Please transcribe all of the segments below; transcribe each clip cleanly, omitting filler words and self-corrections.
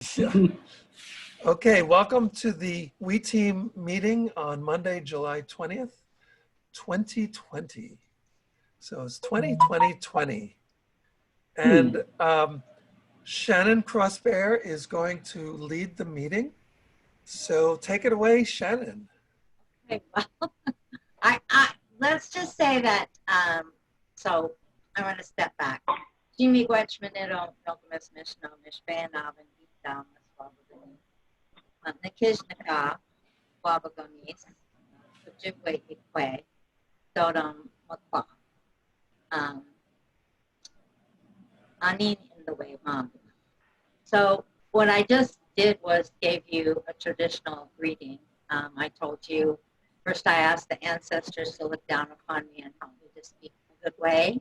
Yeah. Okay, welcome to the We Team meeting on Monday, July 20th, 2020. So it's 2020. And Shannon Crossbear is going to lead the meeting. So take it away, Shannon. Okay, well, let's just say that, so I'm going to step back. Jimmy Gwetchmanito, Milkamis Mishno, Mishbanav, and Vitam, Swabagani, Nikishnika, Wabagonis, Ojibwe Ikwe, Dodom Makwa, Anin in the way, Mom. So what I just did was gave you a traditional greeting. I told you, first I asked the ancestors to look down upon me and help me to speak in a good way.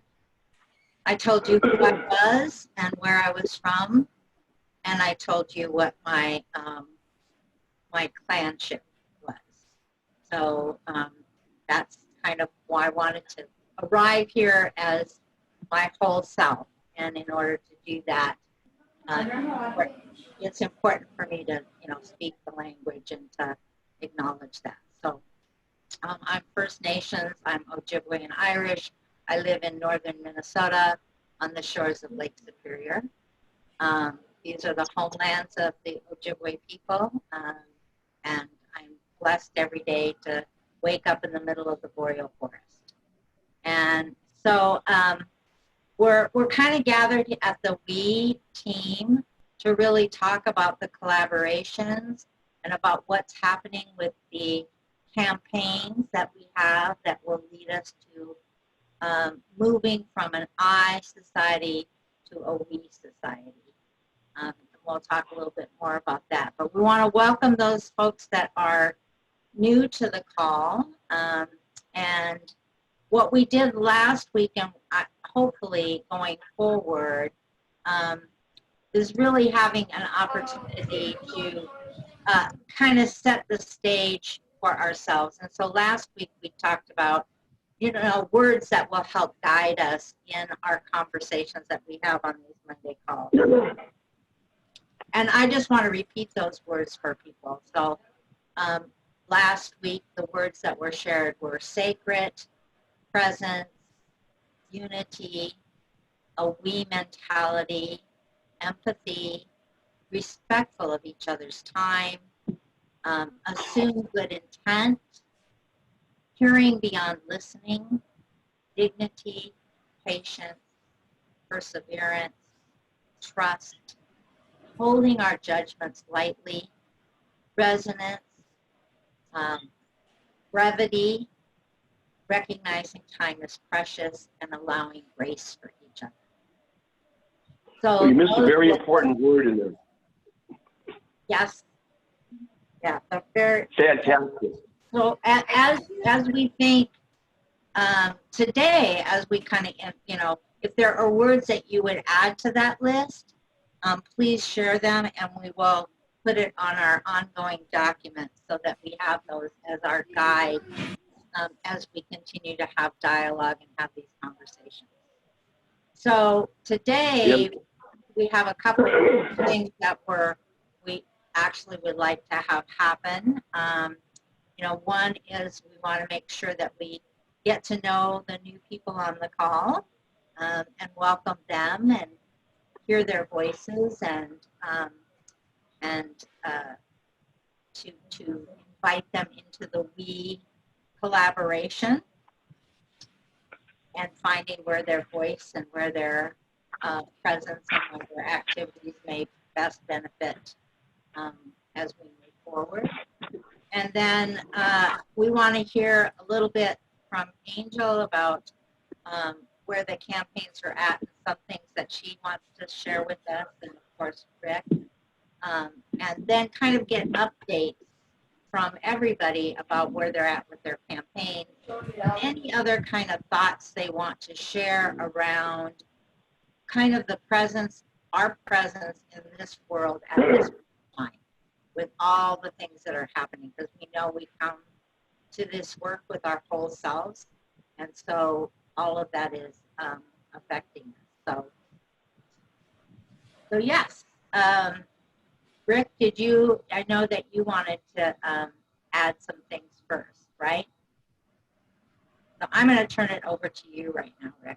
I told you who I was and where I was from, and I told you what my my clanship was. So that's kind of why I wanted to arrive here as my whole self. And in order to do that, it's important for me to, speak the language and to acknowledge that. So I'm First Nations, I'm Ojibwe and Irish. I live in northern Minnesota on the shores of Lake Superior. These are the homelands of the Ojibwe people, and I'm blessed every day to wake up in the middle of the boreal forest. And so we're kind of gathered at the We team to really talk about the collaborations and about what's happening with the campaigns that we have that will lead us to moving from an I society to a we society. And we'll talk a little bit more about that. But we want to welcome those folks that are new to the call. And what we did last week, and hopefully going forward, is really having an opportunity to kind of set the stage for ourselves. And so last week we talked about, words that will help guide us in our conversations that we have on these Monday calls. And I just want to repeat those words for people. So last week, the words that were shared were sacred, presence, unity, a we mentality, empathy, respectful of each other's time, assume good intent, hearing beyond listening, dignity, patience, perseverance, trust, holding our judgments lightly, resonance, brevity, recognizing time is precious, and allowing grace for each other. So you missed a very important word in there. Yes. Yeah, the very fantastic. So as we think today, as we kind of, if there are words that you would add to that list, please share them, and we will put it on our ongoing documents so that we have those as our guide as we continue to have dialogue and have these conversations. So today we have a couple of things that we actually would like to have happen. One is we want to make sure that we get to know the new people on the call and welcome them and hear their voices and to invite them into the we collaboration and finding where their voice and where their presence and where their activities may best benefit as we move forward. And then we want to hear a little bit from Angel about where the campaigns are at and some things that she wants to share with us, and of course Rick. And then kind of get updates from everybody about where they're at with their campaign. Any other kind of thoughts they want to share around kind of the presence, our presence in this world at this time, with all the things that are happening, because we know we come to this work with our whole selves, and so all of that is affecting us. So yes, Rick, I know that you wanted to add some things first, right? So I'm going to turn it over to you right now, Rick.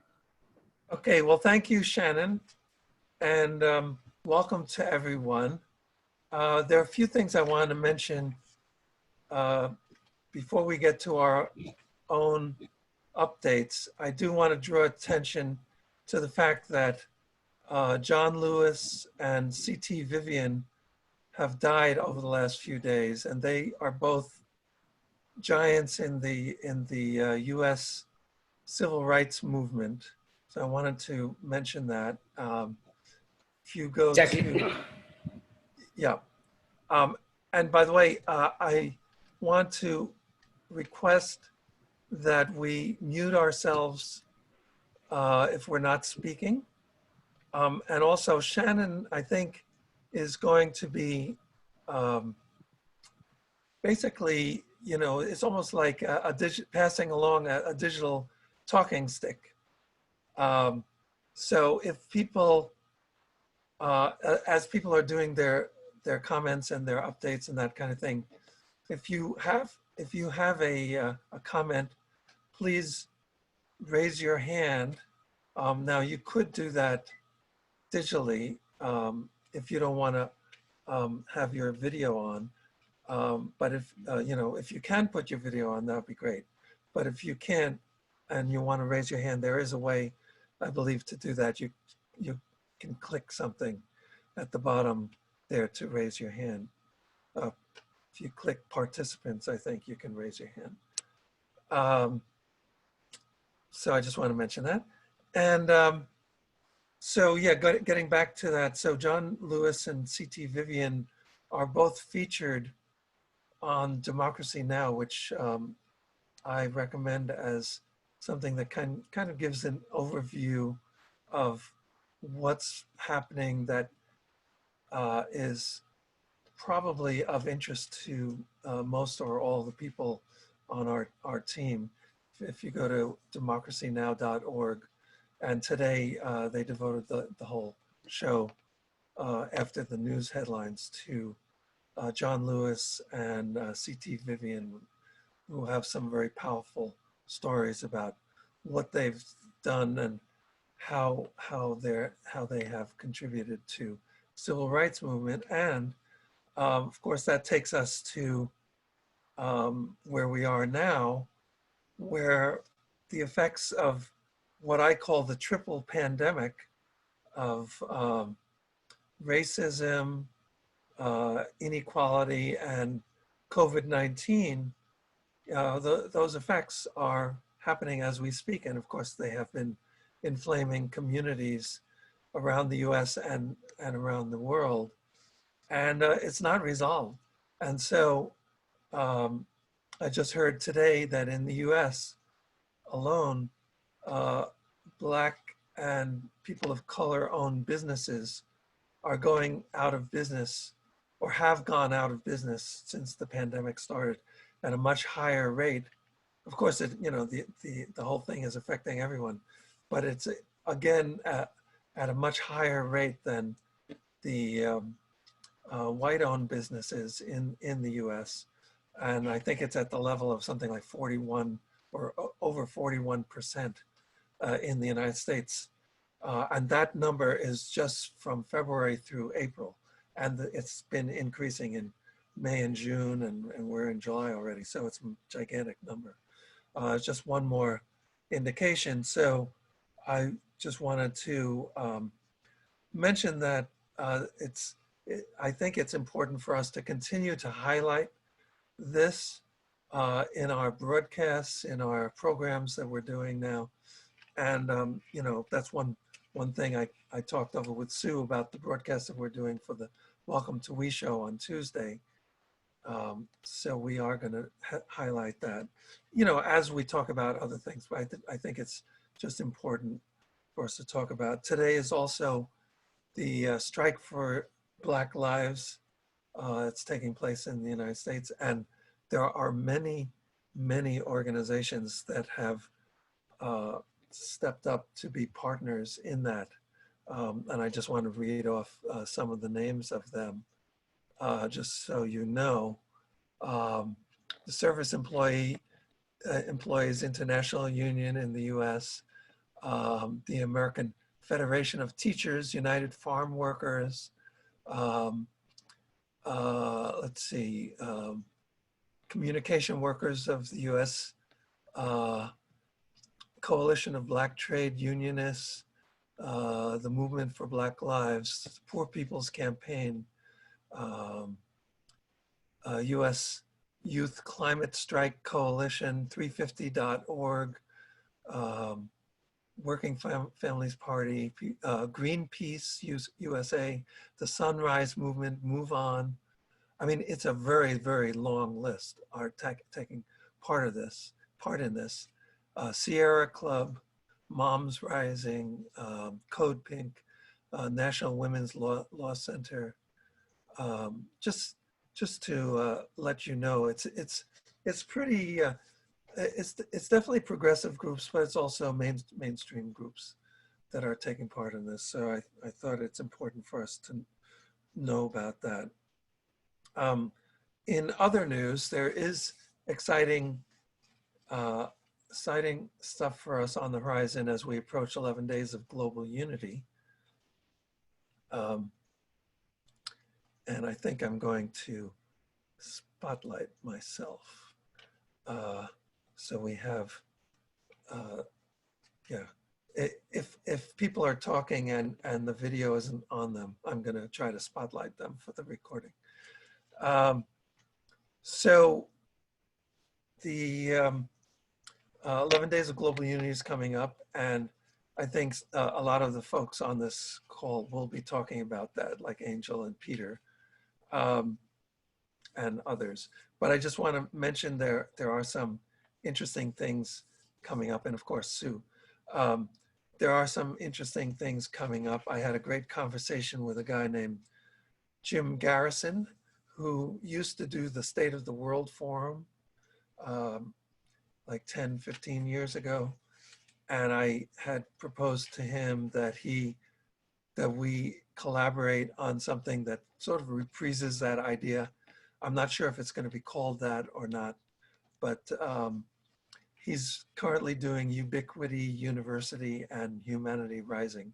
Okay, well, thank you, Shannon, and welcome to everyone. There are a few things I want to mention before we get to our own updates. I do want to draw attention to the fact that John Lewis and C.T. Vivian have died over the last few days, and they are both giants in the U.S. civil rights movement. So I wanted to mention that. If you go to, yeah. And by the way, I want to request that we mute ourselves if we're not speaking. And also Shannon, I think, is going to be basically, you know, it's almost like passing along a digital talking stick. So if people, as people are doing their comments and their updates and that kind of thing, if you have a comment, please raise your hand. Now you could do that digitally if you don't want to have your video on. But if, you know, if you can put your video on, that would be great. But if you can't and you want to raise your hand, there is a way, I believe, to do that. You can click something at the bottom there to raise your hand. If you click participants, I think you can raise your hand. So I just want to mention that. And so yeah, getting back to that. So John Lewis and C.T. Vivian are both featured on Democracy Now!, which I recommend as something that kind of gives an overview of what's happening that is probably of interest to most or all the people on our team. If you go to democracynow.org, and today they devoted the whole show after the news headlines to John Lewis and C.T. Vivian, who have some very powerful stories about what they've done and how they have contributed to civil rights movement. And of course, that takes us to where we are now, where the effects of what I call the triple pandemic of racism, inequality, and COVID-19, those effects are happening as we speak. And of course, they have been inflaming communities around the US and around the world. And it's not resolved. And so I just heard today that in the US alone, Black and people of color owned businesses are going out of business or have gone out of business since the pandemic started at a much higher rate. Of course, the whole thing is affecting everyone, but it's again at a much higher rate than the white-owned businesses in the U.S. And I think it's at the level of something like 41 or over 41% in the United States. And that number is just from February through April. And it's been increasing in May and June, and we're in July already. So it's a gigantic number. It's just one more indication. So I just wanted to mention that I think it's important for us to continue to highlight this in our broadcasts, in our programs that we're doing now. And, that's one thing I talked over with Sue about the broadcast that we're doing for the Welcome to We show on Tuesday. So we are going to highlight that, as we talk about other things. But I think it's just important for us to talk about. Today is also the strike for Black Lives. It's taking place in the United States. And there are many, many organizations that have stepped up to be partners in that. And I just want to read off some of the names of them. just so you know. The Service Employees International Union in the US, the American Federation of Teachers, United Farm Workers, let's see, Communication Workers of the US, Coalition of Black Trade Unionists, the Movement for Black Lives, Poor People's Campaign, US Youth Climate Strike Coalition, 350.org, Working Families Party, Greenpeace USA, the Sunrise Movement, Move On. I mean, it's a very, very long list are taking part in this. Sierra Club, Moms Rising, Code Pink, National Women's Law Center. Just to let you know, it's pretty. It's definitely progressive groups, but it's also mainstream groups that are taking part in this. So I thought it's important for us to know about that. In other news, there is exciting stuff for us on the horizon as we approach 11 days of global unity. And I think I'm going to spotlight myself. So we have, yeah. If people are talking and the video isn't on them, I'm going to try to spotlight them for the recording. So the 11 Days of Global Unity is coming up, and I think a lot of the folks on this call will be talking about that, like Angel and Peter and others. But I just want to mention there are some interesting things coming up, and of course, Sue. There are some interesting things coming up. I had a great conversation with a guy named Jim Garrison, who used to do the State of the World Forum like 10, 15 years ago. And I had proposed to him that we collaborate on something that sort of reprises that idea. I'm not sure if it's going to be called that or not, but he's currently doing Ubiquity University and Humanity Rising.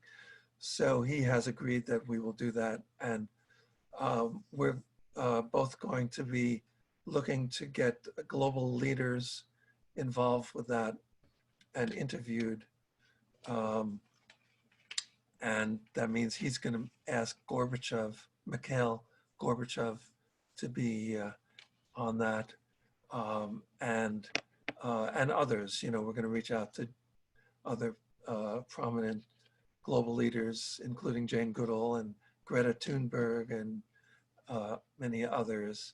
So he has agreed that we will do that. And we're both going to be looking to get global leaders involved with that and interviewed. And that means he's going to ask Mikhail Gorbachev to be on that, and others. You know, we're going to reach out to other prominent global leaders, including Jane Goodall and Greta Thunberg and many others.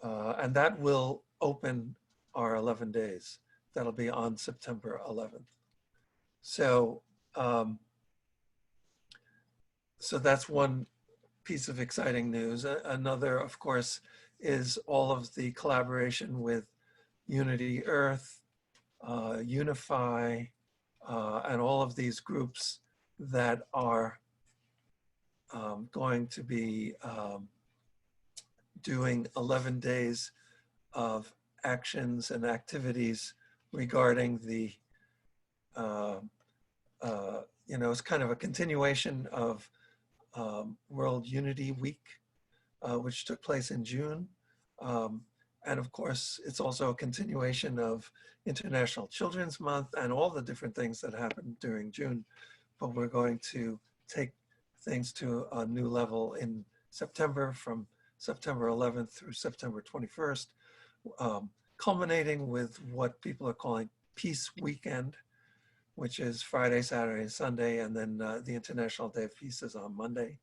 And that will open our 11 days. That'll be on September 11th. So, so that's one piece of exciting news. Another, of course, is all of the collaboration with Unity Earth, Unify, and all of these groups that are going to be doing 11 days of actions and activities regarding the, you know, it's kind of a continuation of World Unity Week, which took place in June. And of course, it's also a continuation of International Children's Month and all the different things that happened during June. But we're going to take things to a new level in September, from September 11th through September 21st, culminating with what people are calling Peace Weekend, which is Friday, Saturday, and Sunday, and then the International Day of Peace is on Monday.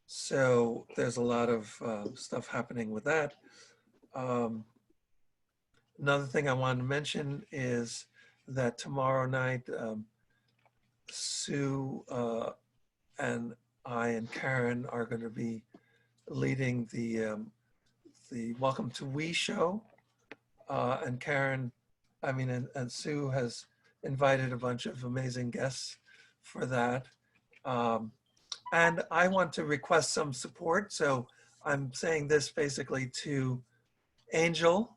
So there's a lot of stuff happening with that. Another thing I wanted to mention is that tomorrow night, Sue and I and Karen are going to be leading the Welcome to We show. And Karen, I mean, and Sue has invited a bunch of amazing guests for that. And I want to request some support. So I'm saying this basically to Angel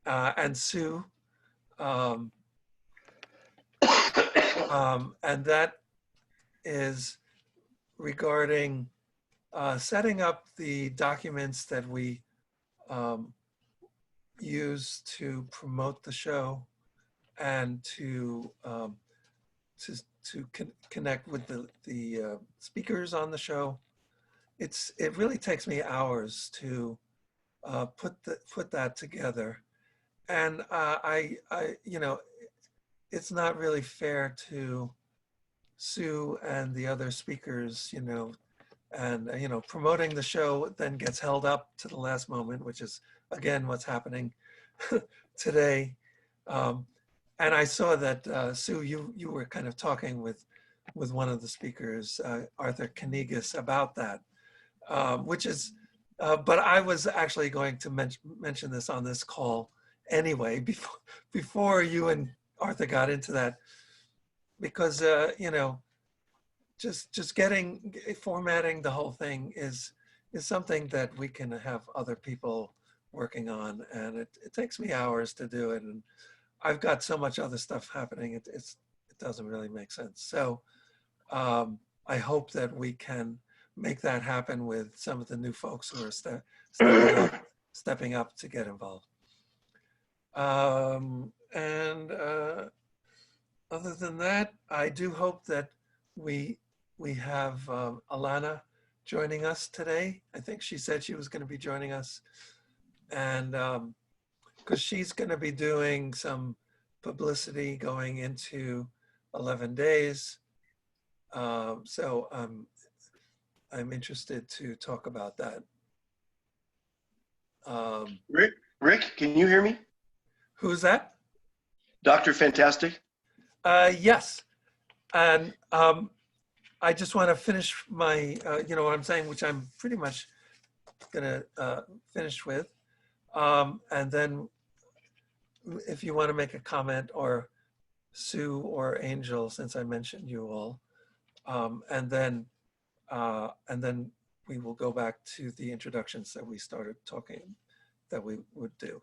and Sue. And that is regarding setting up the documents that we use to promote the show and to connect with the speakers on the show. It really takes me hours to put that together, and it's not really fair to Sue and the other speakers, and promoting the show then gets held up to the last moment, which is again what's happening today. And I saw that Sue, you were kind of talking with one of the speakers, Arthur Kanigas, about that, which is, but I was actually going to mention this on this call anyway, before you and Arthur got into that, because just formatting the whole thing is something that we can have other people working on, and it takes me hours to do it, and I've got so much other stuff happening. It doesn't really make sense. So I hope that we can make that happen with some of the new folks who are stepping up to get involved. And other than that, I do hope that we have Alana joining us today. I think she said she was going to be joining us, and because she's going to be doing some publicity going into 11 days. So I'm interested to talk about that. Rick, can you hear me? Who's that? Dr. Fantastic? Yes. And I just want to finish my, what I'm saying, which I'm pretty much going to finish with. And then if you want to make a comment, or Sue or Angel, since I mentioned you all, and then we will go back to the introductions that we started talking that we would do.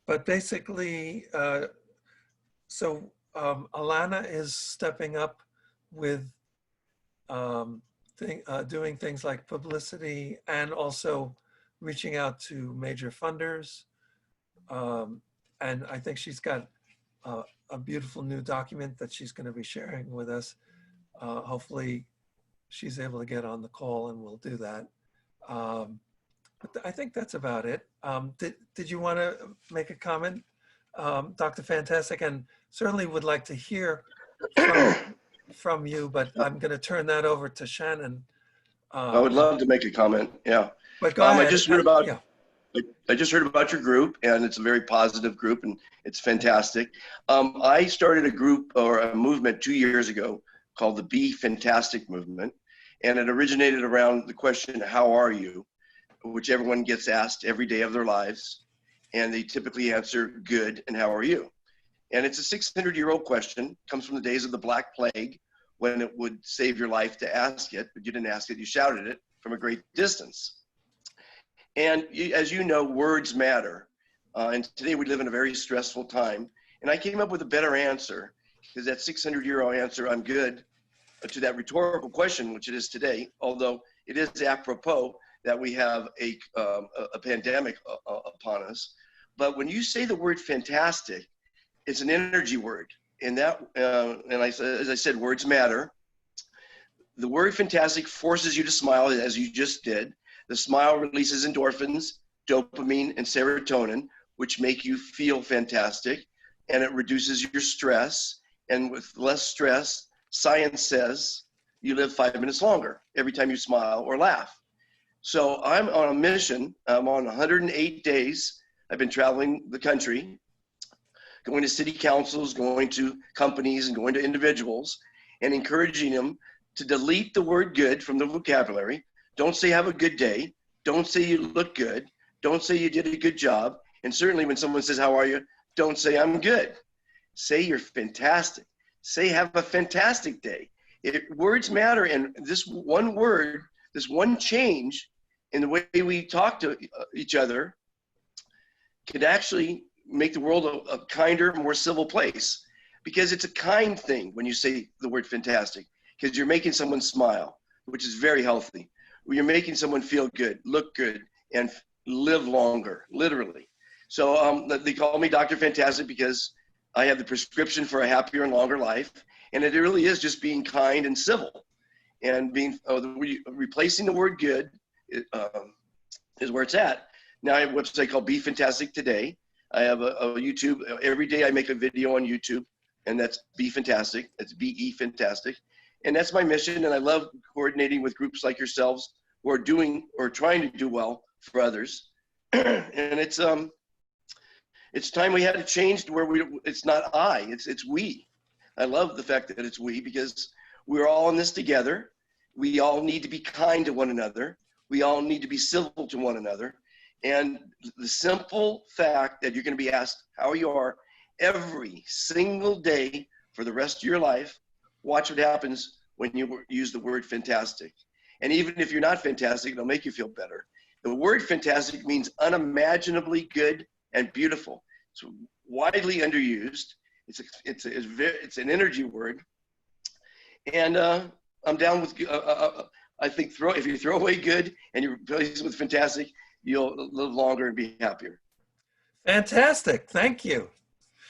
But basically, so Alana is stepping up with doing things like publicity and also reaching out to major funders. And I think she's got a beautiful new document that she's going to be sharing with us. Hopefully she's able to get on the call, and we'll do that. But I think that's about it. Did you want to make a comment, Dr. Fantastic? And certainly would like to hear from you, but I'm going to turn that over to Shannon. I would love to make a comment. Yeah. But go ahead. I just heard about your group, and it's a very positive group, and it's fantastic. I started a group or a movement 2 years ago called the Be Fantastic movement, and it originated around the question, how are you? Which everyone gets asked every day of their lives, and they typically answer good and how are you? And it's a 600-year-old question, comes from the days of the Black Plague, when it would save your life to ask it, but you didn't ask it, you shouted it from a great distance. And as you know, words matter. And today we live in a very stressful time. And I came up with a better answer, because that 600-year-old answer, I'm good, to that rhetorical question, which it is today, although it is apropos that we have a pandemic upon us. But when you say the word fantastic, it's an energy word. And that, as I said, words matter. The word fantastic forces you to smile, as you just did. The smile releases endorphins, dopamine, and serotonin, which make you feel fantastic, and it reduces your stress. And with less stress, science says you live 5 minutes longer every time you smile or laugh. So I'm on a mission. I'm on 108 days. I've been traveling the country, going to city councils, going to companies, and going to individuals, and encouraging them to delete the word good from the vocabulary. Don't say have a good day. Don't say you look good. Don't say you did a good job. And certainly when someone says, how are you? Don't say I'm good. Say you're fantastic. Say have a fantastic day. Words matter, and this one word, this one change in the way we talk to each other could actually make the world a kinder, more civil place. Because it's a kind thing when you say the word fantastic, because you're making someone smile, which is very healthy. You're making someone feel good, look good, and live longer, literally. So they call me Dr. Fantastic because I have the prescription for a happier and longer life. And it really is just being kind and civil. And being replacing the word good is where it's at. Now I have a website called Be Fantastic Today. I have a YouTube. Every day I make a video on YouTube, and that's Be Fantastic. That's B-E Fantastic. And that's my mission, and I love coordinating with groups like yourselves who are doing or trying to do well for others. And it's time we had to change to where it's not I, it's we. I love the fact that it's we, because we're all in this together. We all need to be kind to one another. We all need to be civil to one another. And the simple fact that you're going to be asked how you are every single day for the rest of your life, watch what happens when you use the word fantastic. And even if you're not fantastic, it'll make you feel better. The word fantastic means unimaginably good and beautiful. It's widely underused. It's an energy word. And I'm down with, I think if you throw away good and you replace it with fantastic, you'll live longer and be happier. Fantastic. Thank you.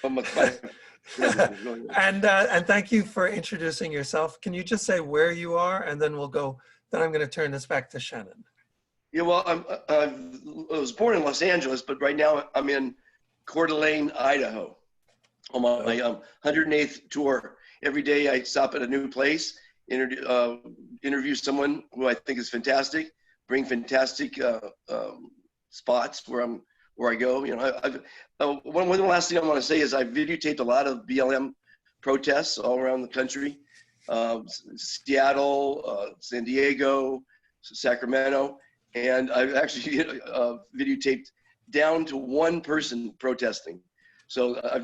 And thank you for introducing yourself. Can you just say where you are, and then then I'm going to turn this back to Shannon. Yeah, well, I was born in Los Angeles, but right now I'm in Coeur d'Alene, Idaho, on my 108th tour. Every day I stop at a new place, interview someone who I think is fantastic, bring fantastic spots where I go. You know, one of the last thing I want to say is I've videotaped a lot of BLM protests all around the country, Seattle, San Diego, Sacramento, and I've actually videotaped down to one person protesting. So I've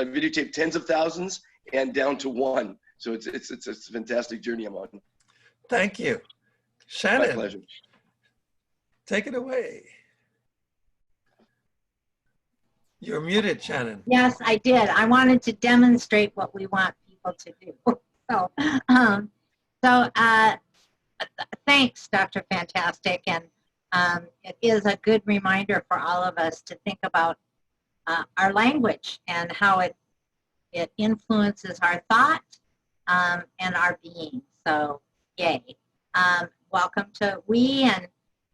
videotaped tens of thousands and down to one. So it's a fantastic journey I'm on. Thank you. Shannon. My pleasure. Take it away. You're muted, Shannon. Yes, I did. I wanted to demonstrate what we want people to do. So, thanks, Dr. Fantastic. And it is a good reminder for all of us to think about our language and how it influences our thought and our being. So, yay. Welcome to we.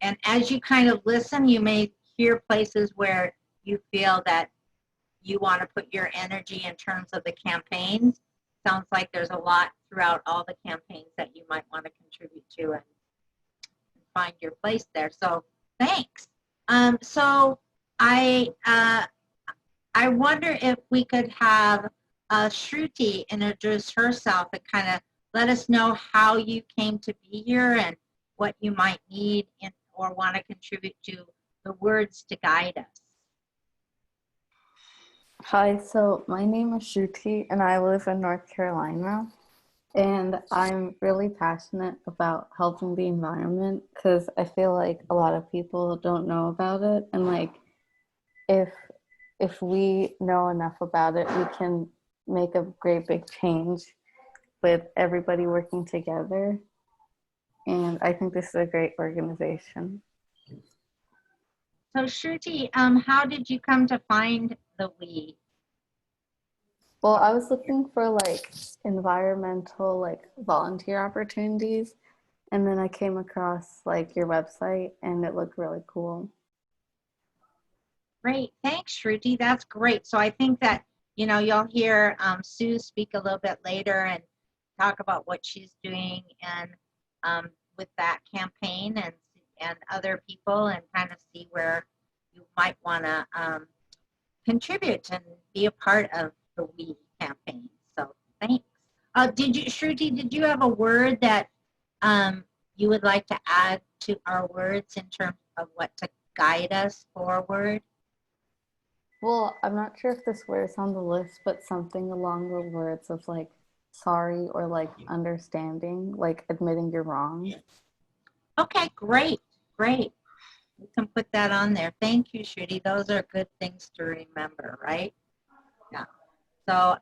And as you kind of listen, you may hear places where you feel that you want to put your energy in terms of the campaigns. Sounds like there's a lot throughout all the campaigns that you might want to contribute to and find your place there. So thanks. So I wonder if we could have Shruti introduce herself and kind of let us know how you came to be here and what you might need or want to contribute to the words to guide us. Hi, so my name is Shruti and I live in North Carolina, and I'm really passionate about helping the environment because I feel like a lot of people don't know about it, and like if we know enough about it, we can make a great big change with everybody working together. And I think this is a great organization. So Shruti, how did you come to find the we? Well, I was looking for like environmental like volunteer opportunities, and then I came across like your website and it looked really cool. Great, thanks Shruti, that's great. So I think that, you know, you'll hear Sue speak a little bit later and talk about what she's doing and with that campaign and other people, and kind of see where you might want to contribute and be a part of the We campaign. So thanks. Shruti, did you have a word that you would like to add to our words in terms of what to guide us forward? Well, I'm not sure if this word is on the list, but something along the words of like sorry or like understanding, like admitting you're wrong. Okay, great, great. We can put that on there. Thank you, Shruti. Those are good things to remember, right? Yeah. So,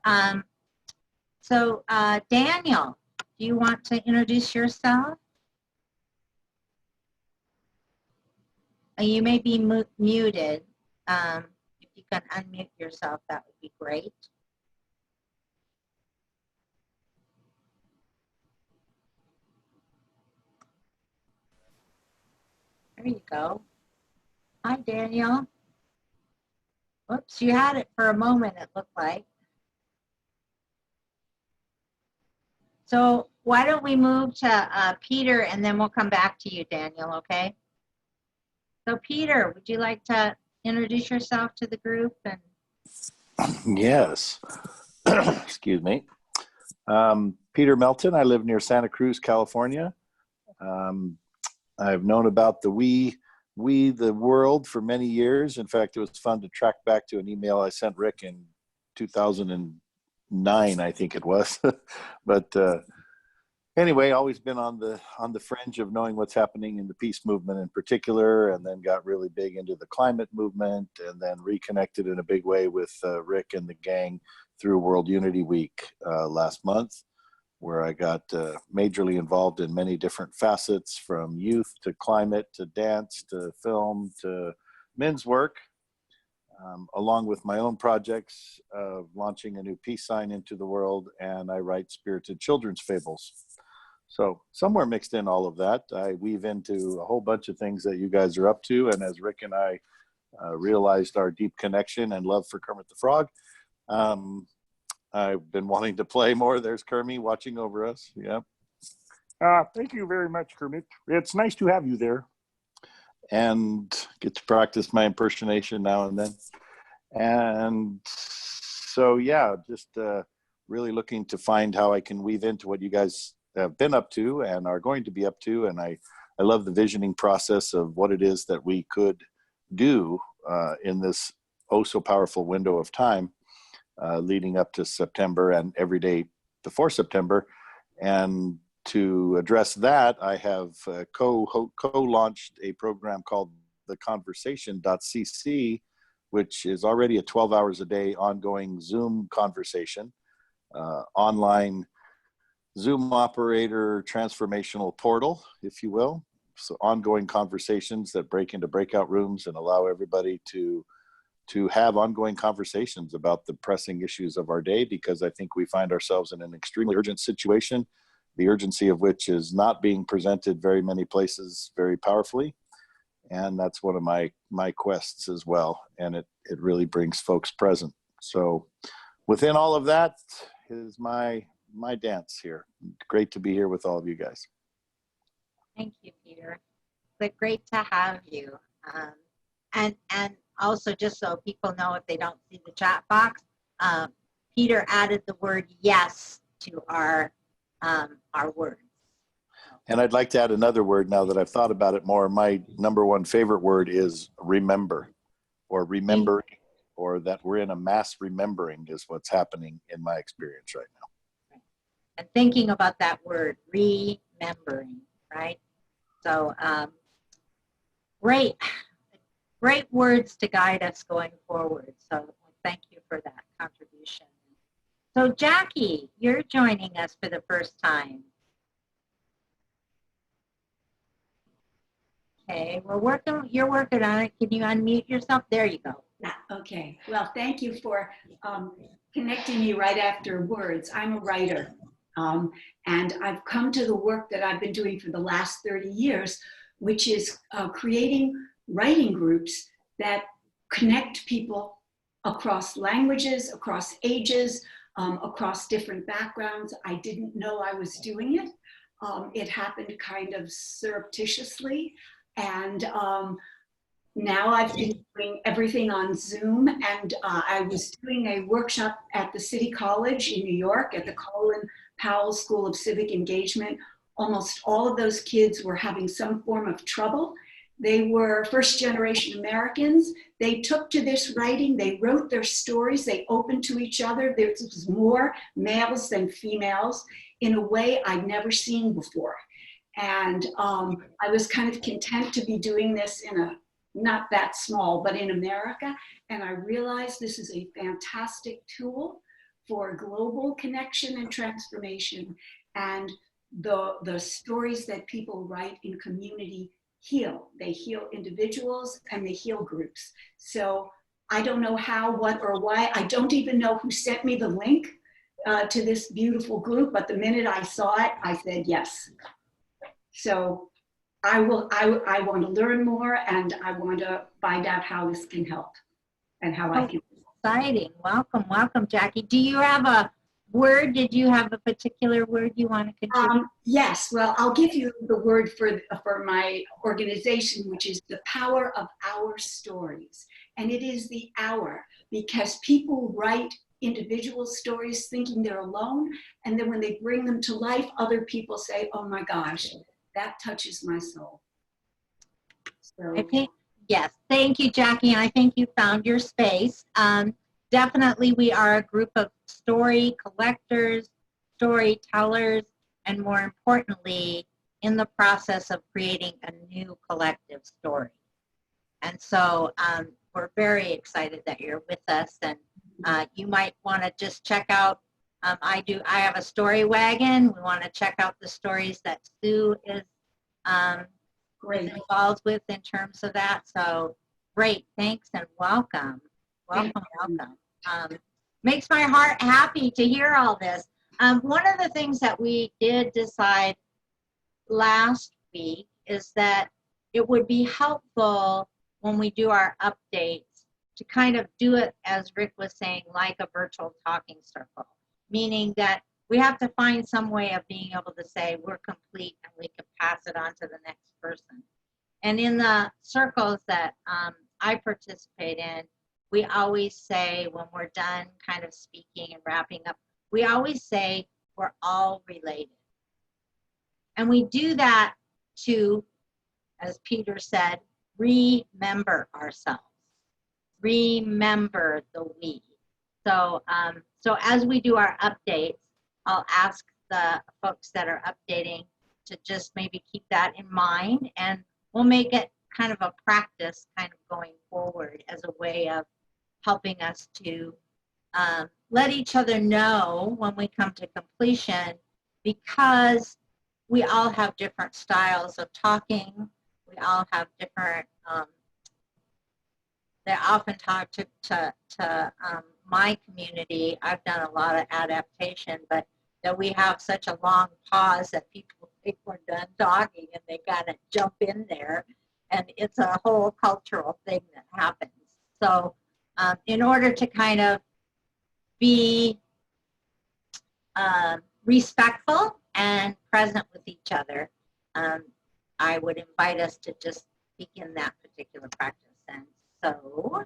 Daniel, do you want to introduce yourself? You may be muted. If you can unmute yourself, that would be great. There you go. Hi, Daniel. Oops, you had it for a moment, it looked like. So why don't we move to Peter, and then we'll come back to you, Daniel, okay? So Peter, would you like to introduce yourself to the group? And Yes. Excuse me. Peter Melton. I live near Santa Cruz, California. I've known about the We the World for many years. In fact, it was fun to track back to an email I sent Rick in 2009, I think it was. But anyway, always been on the fringe of knowing what's happening in the peace movement in particular, and then got really big into the climate movement, and then reconnected in a big way with Rick and the gang through World Unity Week last month, where I got majorly involved in many different facets, from youth to climate to dance to film to men's work, along with my own projects of launching a new peace sign into the world, and I write spirited children's fables. So somewhere mixed in all of that, I weave into a whole bunch of things that you guys are up to, and as Rick and I realized our deep connection and love for Kermit the Frog, I've been wanting to play more. There's Kermit watching over us. Yeah. Thank you very much, Kermit. It's nice to have you there. And get to practice my impersonation now and then. And so, yeah, just really looking to find how I can weave into what you guys have been up to and are going to be up to. And I love the visioning process of what it is that we could do in this oh so powerful window of time leading up to September and every day before September. And to address that, I have co-launched a program called the Conversation.cc, which is already a 12 hours a day ongoing Zoom conversation, online Zoom operator transformational portal, if you will. So ongoing conversations that break into breakout rooms and allow everybody to have ongoing conversations about the pressing issues of our day, because I think we find ourselves in an extremely urgent situation, the urgency of which is not being presented very many places very powerfully. And that's one of my quests as well. And it really brings folks present. So within all of that is my dance here. Great to be here with all of you guys. thank you, Peter. It's great to have you. And also, just so people know, if they don't see the chat box, Peter added the word yes to our words. And I'd like to add another word now that I've thought about it more. My number one favorite word is remember, or remembering, or that we're in a mass remembering is what's happening in my experience right now. And thinking about that word, remembering, right? So great words to guide us going forward. So thank you for that contribution. So Jackie, you're joining us for the first time. Okay, you're working on it. Can you unmute yourself? There you go. Okay, well, thank you for connecting me right after words. I'm a writer, and I've come to the work that I've been doing for the last 30 years, which is creating writing groups that connect people across languages, across ages, across different backgrounds. I didn't know I was doing it. It happened kind of surreptitiously, and now I've been doing everything on Zoom, and I was doing a workshop at the City College in New York at the Colin Powell School of Civic Engagement. Almost all of those kids were having some form of trouble, They were first generation Americans. They took to this writing, they wrote their stories, they opened to each other. There was more males than females in a way I'd never seen before. And I was kind of content to be doing this in a, not that small, but in America. And I realized this is a fantastic tool for global connection and transformation. And the stories that people write in community heal. They heal individuals and they heal groups. So I don't know how, what, or why. I don't even know who sent me the link to this beautiful group, but the minute I saw it, I said yes. So I want to learn more, and I want to find out how this can help and how I can. Exciting. Welcome, welcome, Jackie. Do you have a word? Did you have a particular word you want to contribute? Yes, well, I'll give you the word for my organization, which is the power of our stories. And it is the hour, because people write individual stories thinking they're alone. And then when they bring them to life, other people say, oh my gosh, that touches my soul. So, I think, yes, thank you, Jackie. And I think you found your space. Definitely, we are a group of story collectors, storytellers, and more importantly, in the process of creating a new collective story. And so we're very excited that you're with us. And you might want to just check out, I have a story wagon. We want to check out the stories that Sue is great. involved with in terms of that. So great, thanks and welcome. Welcome, welcome. Makes my heart happy to hear all this. One of the things that we did decide last week is that it would be helpful when we do our updates to kind of do it, as Rick was saying, like a virtual talking circle, meaning that we have to find some way of being able to say we're complete and we can pass it on to the next person. And in the circles that I participate in, we always say when we're done kind of speaking and wrapping up, we always say we're all related. And we do that to, as Peter said, remember ourselves. Remember the we. So, so as we do our updates, I'll ask the folks that are updating to just maybe keep that in mind, and we'll make it kind of a practice kind of going forward as a way of helping us to let each other know when we come to completion, because we all have different styles of talking. We all have different, they often talk to my community. I've done a lot of adaptation, but that we have such a long pause that people think we're done talking and they kind of jump in there, and it's a whole cultural thing that happens. So in order to kind of be respectful and present with each other, I would invite us to just begin that particular practice. And so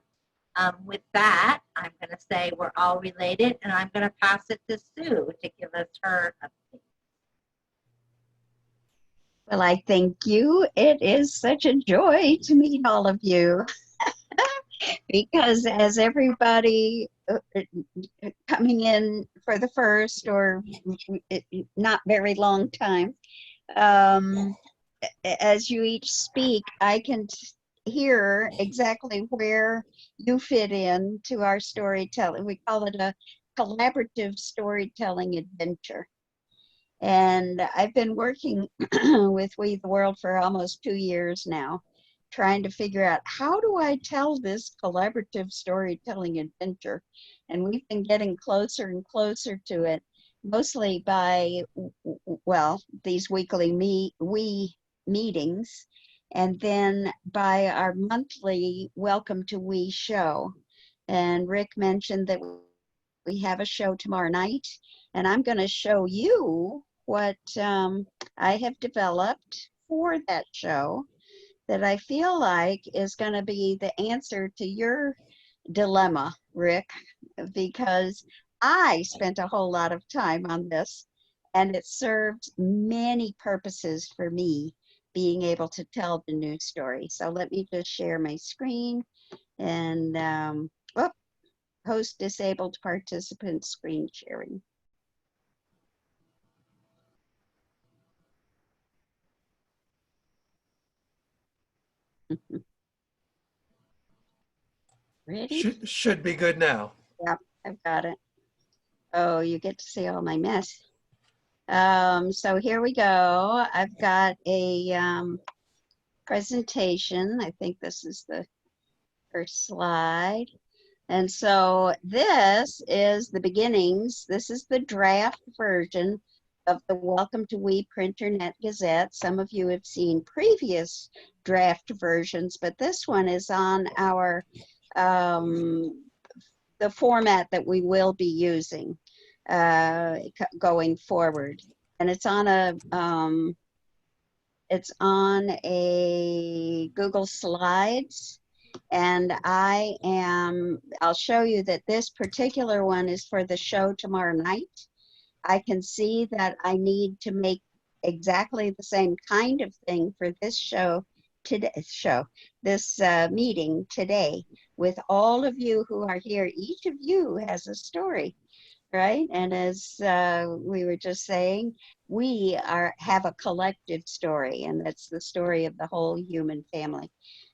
with that, I'm going to say we're all related, and I'm going to pass it to Sue to give us her update. Well, I thank you. It is such a joy to meet all of you. Because as everybody coming in for the first or not very long time, as you each speak, I can hear exactly where you fit in to our storytelling. We call it a collaborative storytelling adventure. And I've been working with We the World for almost 2 years now, trying to figure out how do I tell this collaborative storytelling adventure. And we've been getting closer and closer to it, mostly by, well, these weekly meetings, and then by our monthly Welcome to We show. And Rick mentioned that we have a show tomorrow night, and I'm going to show you what I have developed for that show that I feel like is going to be the answer to your dilemma, Rick, because I spent a whole lot of time on this, and it served many purposes for me, being able to tell the new story. So let me just share my screen and host disabled participant screen sharing. Ready? Should be good now. Yep, I've got it. Oh, you get to see all my mess. So here we go. I've got a presentation. I think this is the first slide. And so this is the beginnings. This is the draft version of the Welcome to We Printernet Gazette. Some of you have seen previous draft versions, but this one is on our the format that we will be using going forward. And it's on a Google Slides. And I'll show you that this particular one is for the show tomorrow night. I can see that I need to make exactly the same kind of thing for this meeting today with all of you who are here. Each of you has a story, right? And as we were just saying, we have a collective story, and that's the story of the whole human family.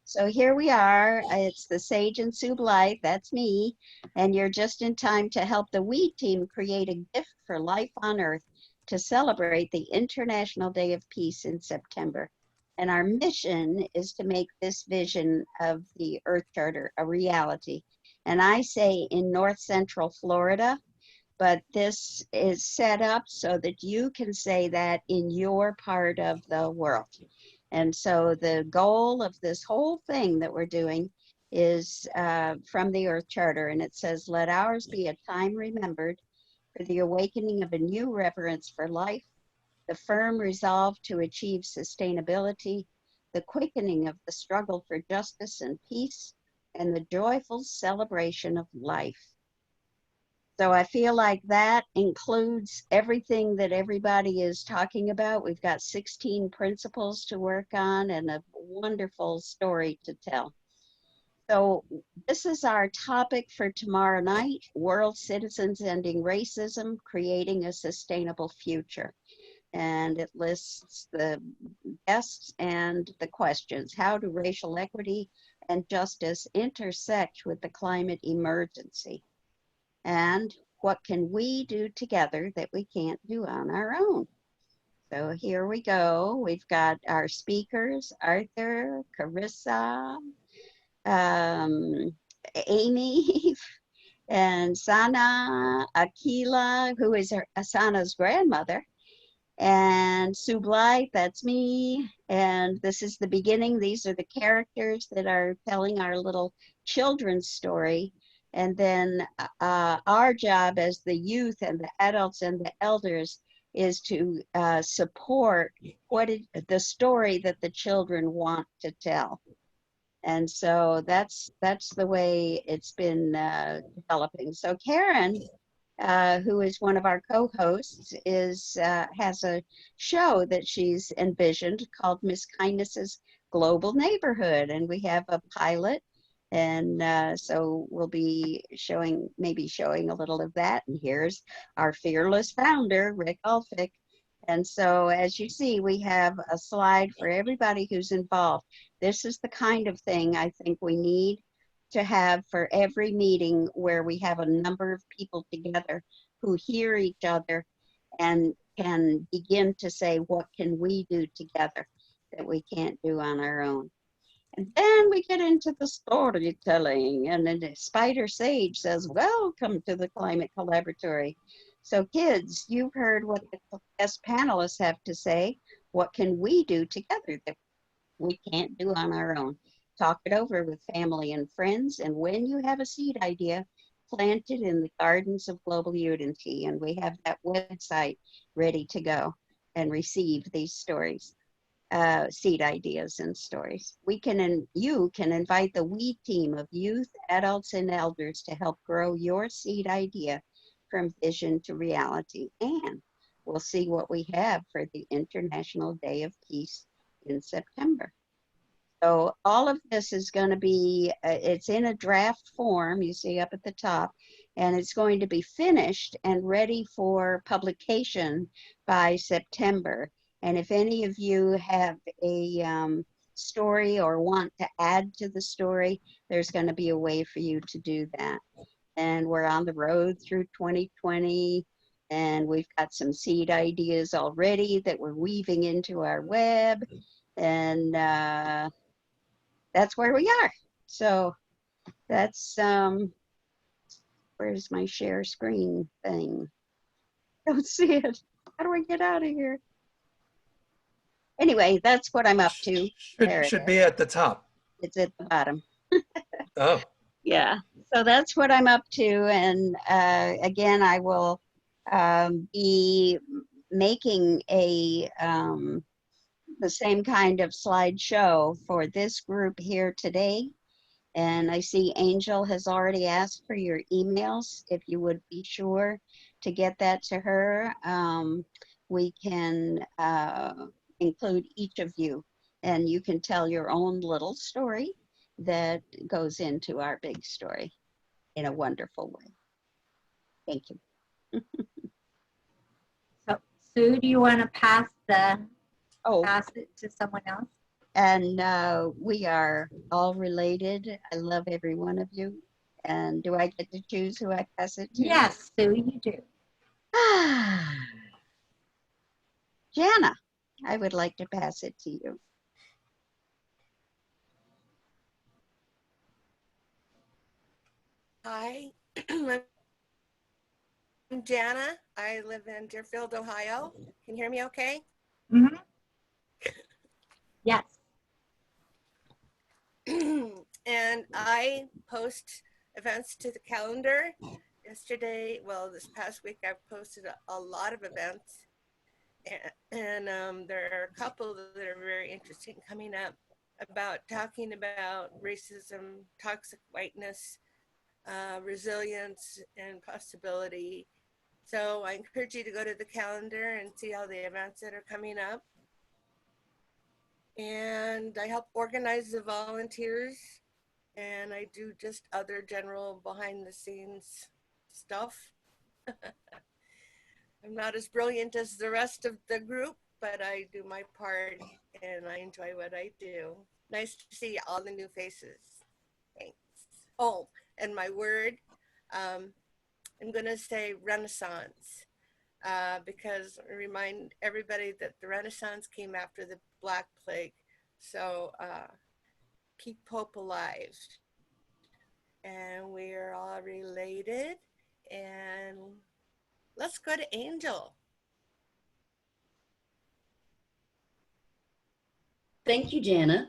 So here we are. It's the Sage and Sue Blythe, that's me, and you're just in time to help the We team create a gift for life on Earth to celebrate the International Day of Peace in September. And our mission is to make this vision of the Earth Charter a reality. And I say in North Central Florida, but this is set up so that you can say that in your part of the world. And so the goal of this whole thing that we're doing is from the Earth Charter, and it says, let ours be a time remembered for the awakening of a new reverence for life, the firm resolve to achieve sustainability, the quickening of the struggle for justice and peace, and the joyful celebration of life. So I feel like that includes everything that everybody is talking about. We've got 16 principles to work on and a wonderful story to tell. So this is our topic for tomorrow night, World Citizens Ending Racism, Creating a Sustainable Future. And it lists the guests and the questions. How do racial equity and justice intersect with the climate emergency? And what can we do together that we can't do on our own? So here we go. We've got our speakers, Arthur, Carissa, Amy, and Sana, Akila, who is Sana's grandmother, and Sue Blythe, that's me. And this is the beginning. These are the characters that are telling our little children's story. And then our job as the youth and the adults and the elders is to support the story that the children want to tell. And so that's the way it's been developing. So Karen, who is one of our co-hosts, has a show that she's envisioned called Miss Kindness's Global Neighborhood, and we have a pilot. And so we'll be maybe showing a little of that. And here's our fearless founder, Rick Ulfick. And so as you see, we have a slide for everybody who's involved. This is the kind of thing I think we need to have for every meeting where we have a number of people together who hear each other and can begin to say, what can we do together that we can't do on our own? And then we get into the storytelling, and then Spider Sage says, welcome to the Climate Collaboratory. So kids, you've heard what the guest panelists have to say. What can we do together that we can't do on our own? Talk it over with family and friends, and when you have a seed idea, plant it in the gardens of global unity. And we have that website ready to go and receive these stories. Seed ideas and stories. You can invite the We team of youth, adults, and elders to help grow your seed idea from vision to reality. And we'll see what we have for the International Day of Peace in September. So all of this is going to be, it's in a draft form, you see up at the top, and it's going to be finished and ready for publication by September. And if any of you have a story or want to add to the story, there's going to be a way for you to do that. And we're on the road through 2020, and we've got some seed ideas already that we're weaving into our web, and that's where we are. So that's, where's my share screen thing? Don't see it. How do I get out of here? Anyway, that's what I'm up to. There it Should be at the top. It's at the bottom. Oh, Yeah, so that's what I'm up to. And again, I will be making a the same kind of slideshow for this group here today. And I see Angel has already asked for your emails. If you would be sure to get that to her, we can include each of you, and you can tell your own little story that goes into our big story in a wonderful way. Thank you. So, Sue, do you want to pass Oh, it to someone else? and we are all related. I love every one of you. And do I get to choose who I pass it to? Yes, Sue, you do. Jana, I would like to pass it to you. Hi, I'm Jana. I live in Deerfield, Ohio. Can you hear me okay? Mm-hmm. Yes. And I post events to the calendar. Yesterday, well, this past week, I've posted a lot of events. And there are a couple that are very interesting coming up about talking about racism, toxic whiteness, resilience, and possibility. So I encourage you to go to the calendar and see all the events that are coming up. And I help organize the volunteers, and I do just other general behind the scenes stuff. I'm not as brilliant as the rest of the group, but I do my part and I enjoy what I do. Nice to see all the new faces. Thanks. Oh, and my word, I'm going to say Renaissance, because I remind everybody that the Renaissance came after the Black Plague. So keep hope alive. And we are all related. And let's go to Angel. Thank you, Jana.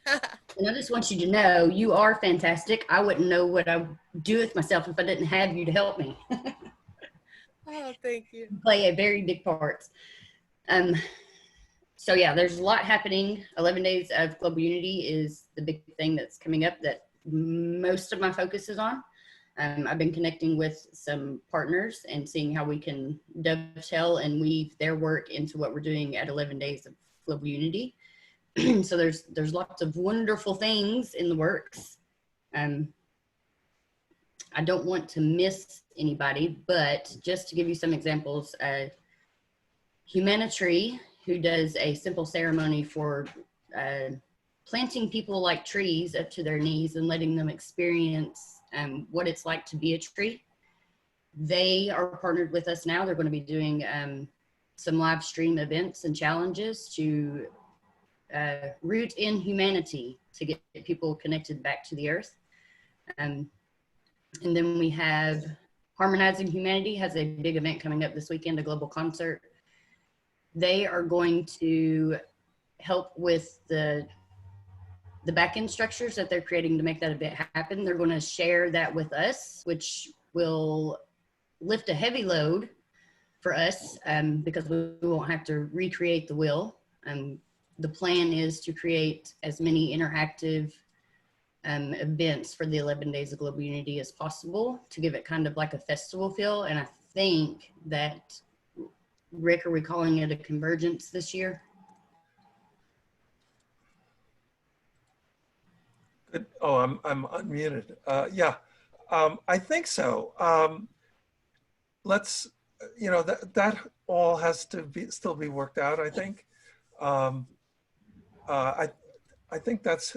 And I just want you to know you are fantastic. I wouldn't know what I would do with myself if I didn't have you to help me. Oh, thank you. You play a very big part. So yeah, there's a lot happening. 11 Days of Global Unity is the big thing that's coming up that most of my focus is on. I've been connecting with some partners and seeing how we can dovetail and weave their work into what we're doing at 11 Days of Global Unity. So there's lots of wonderful things in the works. I don't want to miss anybody, but just to give you some examples, Humanitary, who does a simple ceremony for planting people like trees up to their knees and letting them experience what it's like to be a tree. They are partnered with us now. They're going to be doing some live stream events and challenges to root in humanity to get people connected back to the earth. And then we have Harmonizing Humanity has a big event coming up this weekend, a global concert. They are going to help with the back end structures that they're creating to make that event happen. They're going to share that with us, which will lift a heavy load for us because we won't have to recreate the wheel. The plan is to create as many interactive events for the 11 Days of Global Unity as possible to give it kind of like a festival feel. And I think that, Rick, are we calling it a convergence this year? Good. Oh, I'm unmuted. Yeah, I think so. Let's, that all has to be still be worked out, I think. Um, I think that's,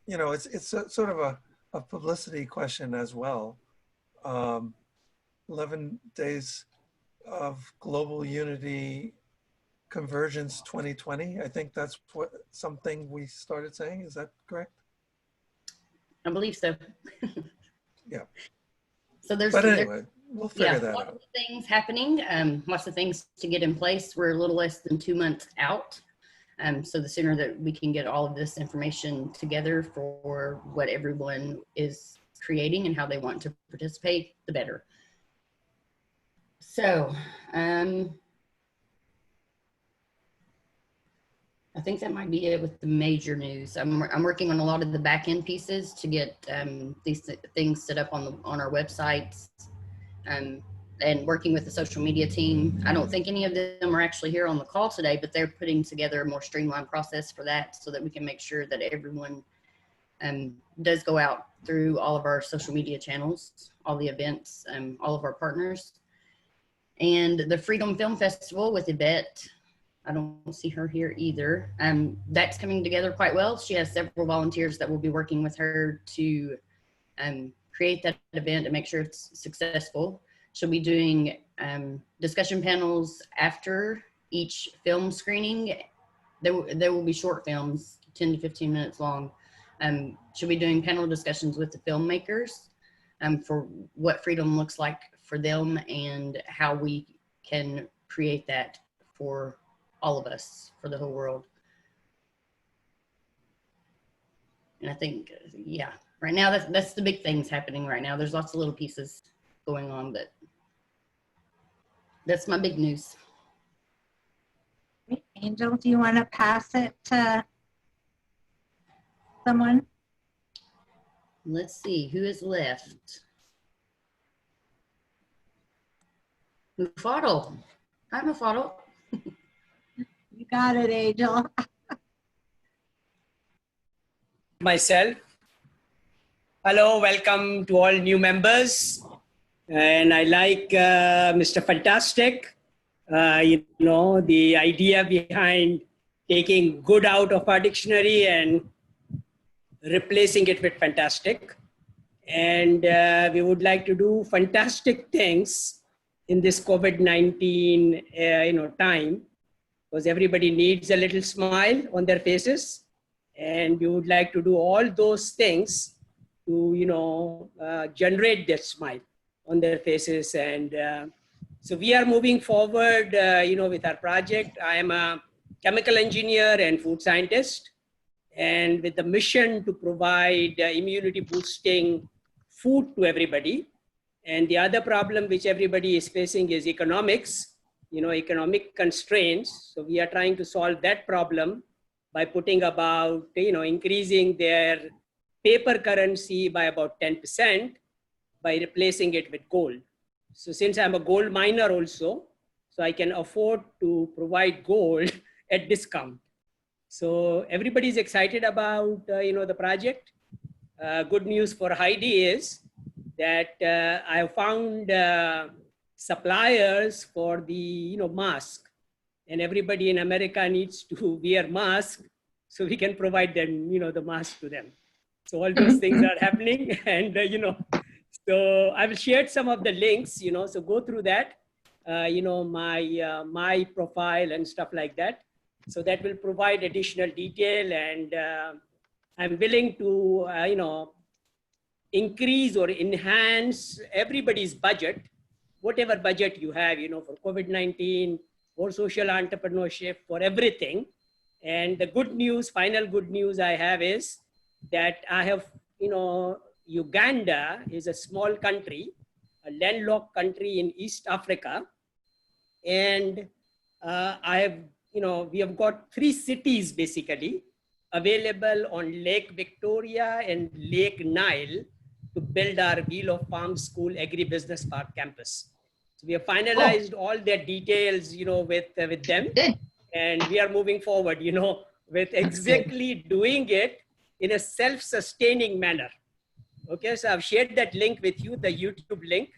it's sort of a publicity question as well. 11 days of global unity convergence 2020. I think that's what something we started saying. Is that correct? I believe so. Yeah. So there's, But anyway, we'll figure that lots out. of things happening, lots of things to get in place. We're a little less than 2 months out. So the sooner that we can get all of this information together for what everyone is creating and how they want to participate, the better. So I think that might be it with the major news. I'm working on a lot of the back end pieces to get these things set up on our websites, and working with the social media team. I don't think any of them are actually here on the call today, but they're putting together a more streamlined process for that so that we can make sure that everyone does go out through all of our social media channels, all the events, all of our partners. And the Freedom Film Festival with Yvette, I don't see her here either. That's coming together quite well. She has several volunteers that will be working with her to create that event and make sure it's successful. She'll be doing discussion panels after each film screening. There will be short films, 10 to 15 minutes long. She'll be doing panel discussions with the filmmakers for what freedom looks like for them and how we can create that for all of us, for the whole world. And I think, yeah, right now that's the big things happening right now. There's lots of little pieces going on, but that's my big news. Angel, do you want to pass it to someone? Let's see who is left. Mufaddal. Hi, Mufaddal. You got it, Angel. Myself. Hello, welcome to all new members. And I like Mr. Fantastic, the idea behind taking good out of our dictionary and replacing it with fantastic. And we would like to do fantastic things in this COVID-19 time, because everybody needs a little smile on their faces. And we would like to do all those things to, generate that smile on their faces. And so we are moving forward, with our project. I am a chemical engineer and food scientist, and with the mission to provide immunity boosting food to everybody. And the other problem which everybody is facing is economics, economic constraints. So we are trying to solve that problem by putting about, increasing their paper currency by about 10% by replacing it with gold. So since I'm a gold miner also, so I can afford to provide gold at discount. So everybody's excited about, the project. Good news for Heidi is that I have found suppliers for the, mask, and everybody in America needs to wear mask, so we can provide them, the mask to them. So all those things are happening, and so I've shared some of the links, so go through that, my profile and stuff like that. So that will provide additional detail, and I'm willing to, increase or enhance everybody's budget, whatever budget you have, for COVID-19, for social entrepreneurship, for everything. And the good news, final good news I have is that I have, Uganda is a small country, a landlocked country in East Africa. And I have, we have got 3 cities basically available on Lake Victoria and Lake Nile to build our Wheel of Farm School Agribusiness Park campus. So we have finalized all their details, with them. And we are moving forward, with exactly doing it in a self-sustaining manner. Okay, so I've shared that link with you, the YouTube link.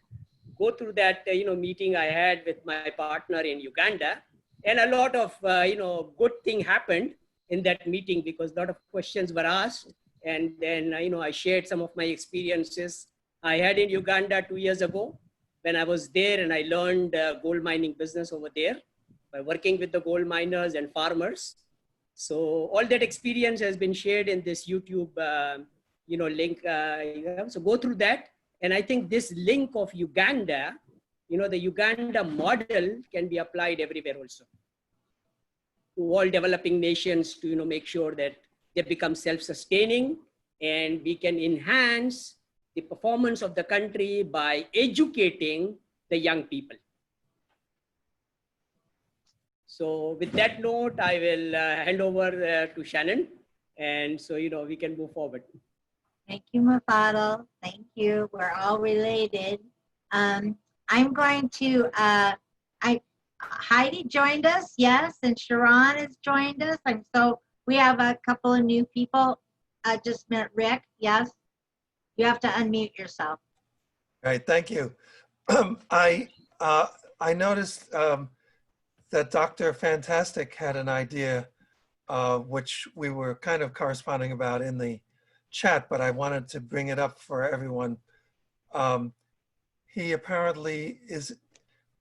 Go through that meeting I had with my partner in Uganda, and a lot of good thing happened in that meeting because a lot of questions were asked, and then I shared some of my experiences I had in Uganda 2 years ago when I was there, and I learned gold mining business over there by working with the gold miners and farmers. So all that experience has been shared in this YouTube link. So go through that. And I think this link of Uganda, the Uganda model can be applied everywhere also. To all developing nations to make sure that they become self-sustaining, and we can enhance the performance of the country by educating the young people. So with that note, I will hand over to Shannon, and so we can move forward. Thank you, Mafadal. Thank you. We're all related. I'm going to, Heidi joined us, yes, and Sharon has joined us. We have a couple of new people. Just met Rick, yes. You have to unmute yourself. All right, thank you. I noticed that Dr. Fantastic had an idea, which we were kind of corresponding about in the chat, but I wanted to bring it up for everyone. He apparently is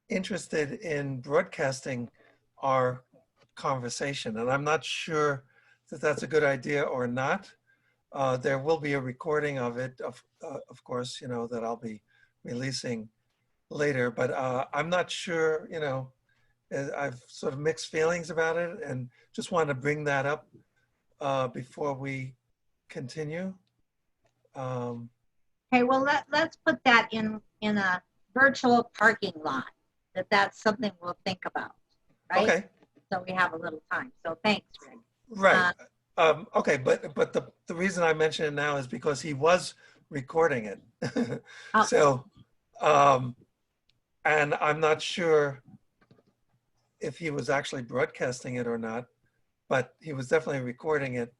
interested in broadcasting our conversation, and I'm not sure that that's a good idea or not. There will be a recording of it, of course, that I'll be releasing later, but I'm not sure, I've sort of mixed feelings about it, and just want to bring that up before we continue. Okay, well, let's put that in a virtual parking lot. That's something we'll think about, right? Okay. So we have a little time. So thanks, Rick. Right. Okay, but the reason I mention it now is because he was recording it. Oh. So, and I'm not sure if he was actually broadcasting it or not, but he was definitely recording it.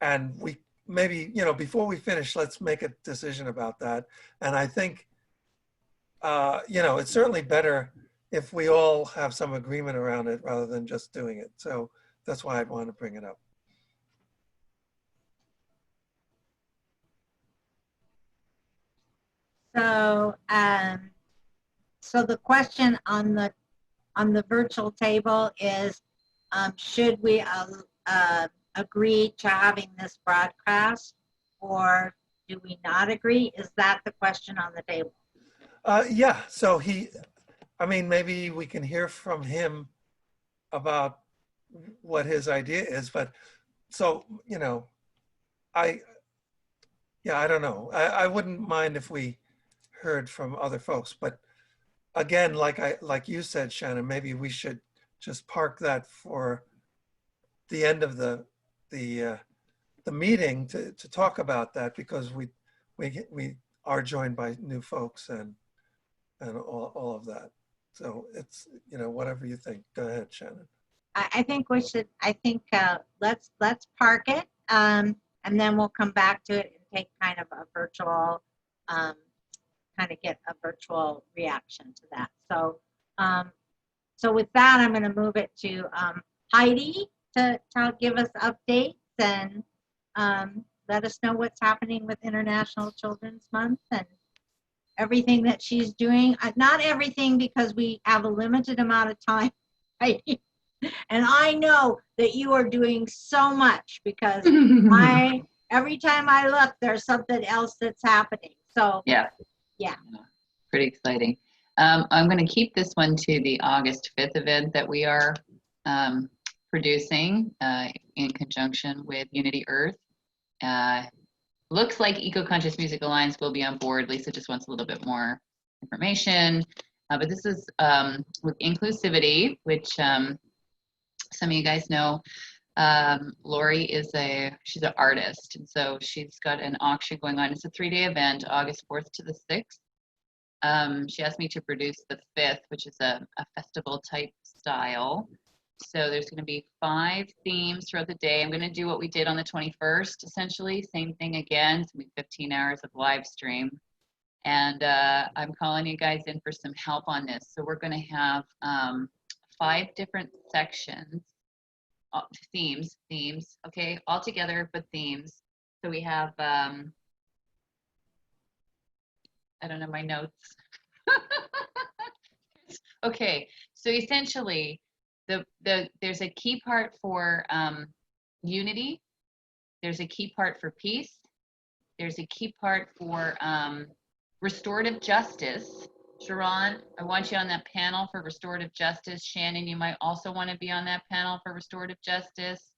And we maybe, before we finish, let's make a decision about that. And I think, it's certainly better if we all have some agreement around it rather than just doing it. So that's why I'd want to bring it up. So, so the question on the virtual table is, should we agree to having this broadcast, or do we not agree? Is that the question on the table? Yeah. So maybe we can hear from him about what his idea is, but so, I don't know. I wouldn't mind if we heard from other folks, but again, like you said, Shannon, maybe we should just park that for the end of the meeting to talk about that, because we are joined by new folks and all of that. So it's, whatever you think. Go ahead, Shannon. I think we should. I think let's park it, and then we'll come back to it and take kind of a virtual, get a virtual reaction to that. So, so with that, I'm going to move it to Heidi to give us updates and let us know what's happening with International Children's Month and everything that she's doing. Not everything, because we have a limited amount of time, Heidi. And I know that you are doing so much, because every time I look, there's something else that's happening. So yeah. Pretty exciting. I'm going to keep this one to the August 5th event that we are producing in conjunction with Unity Earth. Looks like Eco-Conscious Music Alliance will be on board. Lisa just wants a little bit more information. But this is with inclusivity, which some of you guys know. Lori she's an artist, and so she's got an auction going on. It's a 3-day event, August 4th to the 6th. She asked me to produce the 5th, which is a festival type style. So there's going to be 5 themes throughout the day. I'm going to do what we did on the 21st, essentially. Same thing again. It's going to be 15 hours of live stream. And I'm calling you guys in for some help on this. So we're going to have 5 different sections, themes, okay, all together, but themes. So we have, I don't know my notes. Okay, so essentially, there's a key part for unity. There's a key part for peace. There's a key part for restorative justice. Sharon, I want you on that panel for restorative justice. Shannon, you might also want to be on that panel for restorative justice.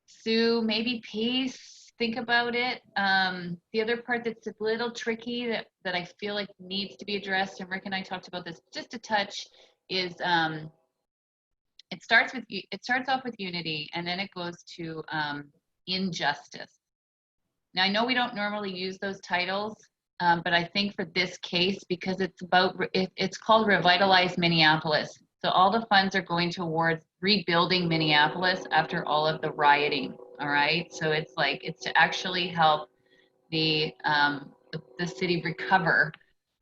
Sue, maybe peace. Think about it. The other part that's a little tricky that I feel like needs to be addressed, and Rick and I talked about this just a touch, is it starts off with unity, and then it goes to injustice. Now, I know we don't normally use those titles, but I think for this case, because it's called Revitalize Minneapolis. So all the funds are going towards rebuilding Minneapolis after all of the rioting. All right. So it's to actually help the city recover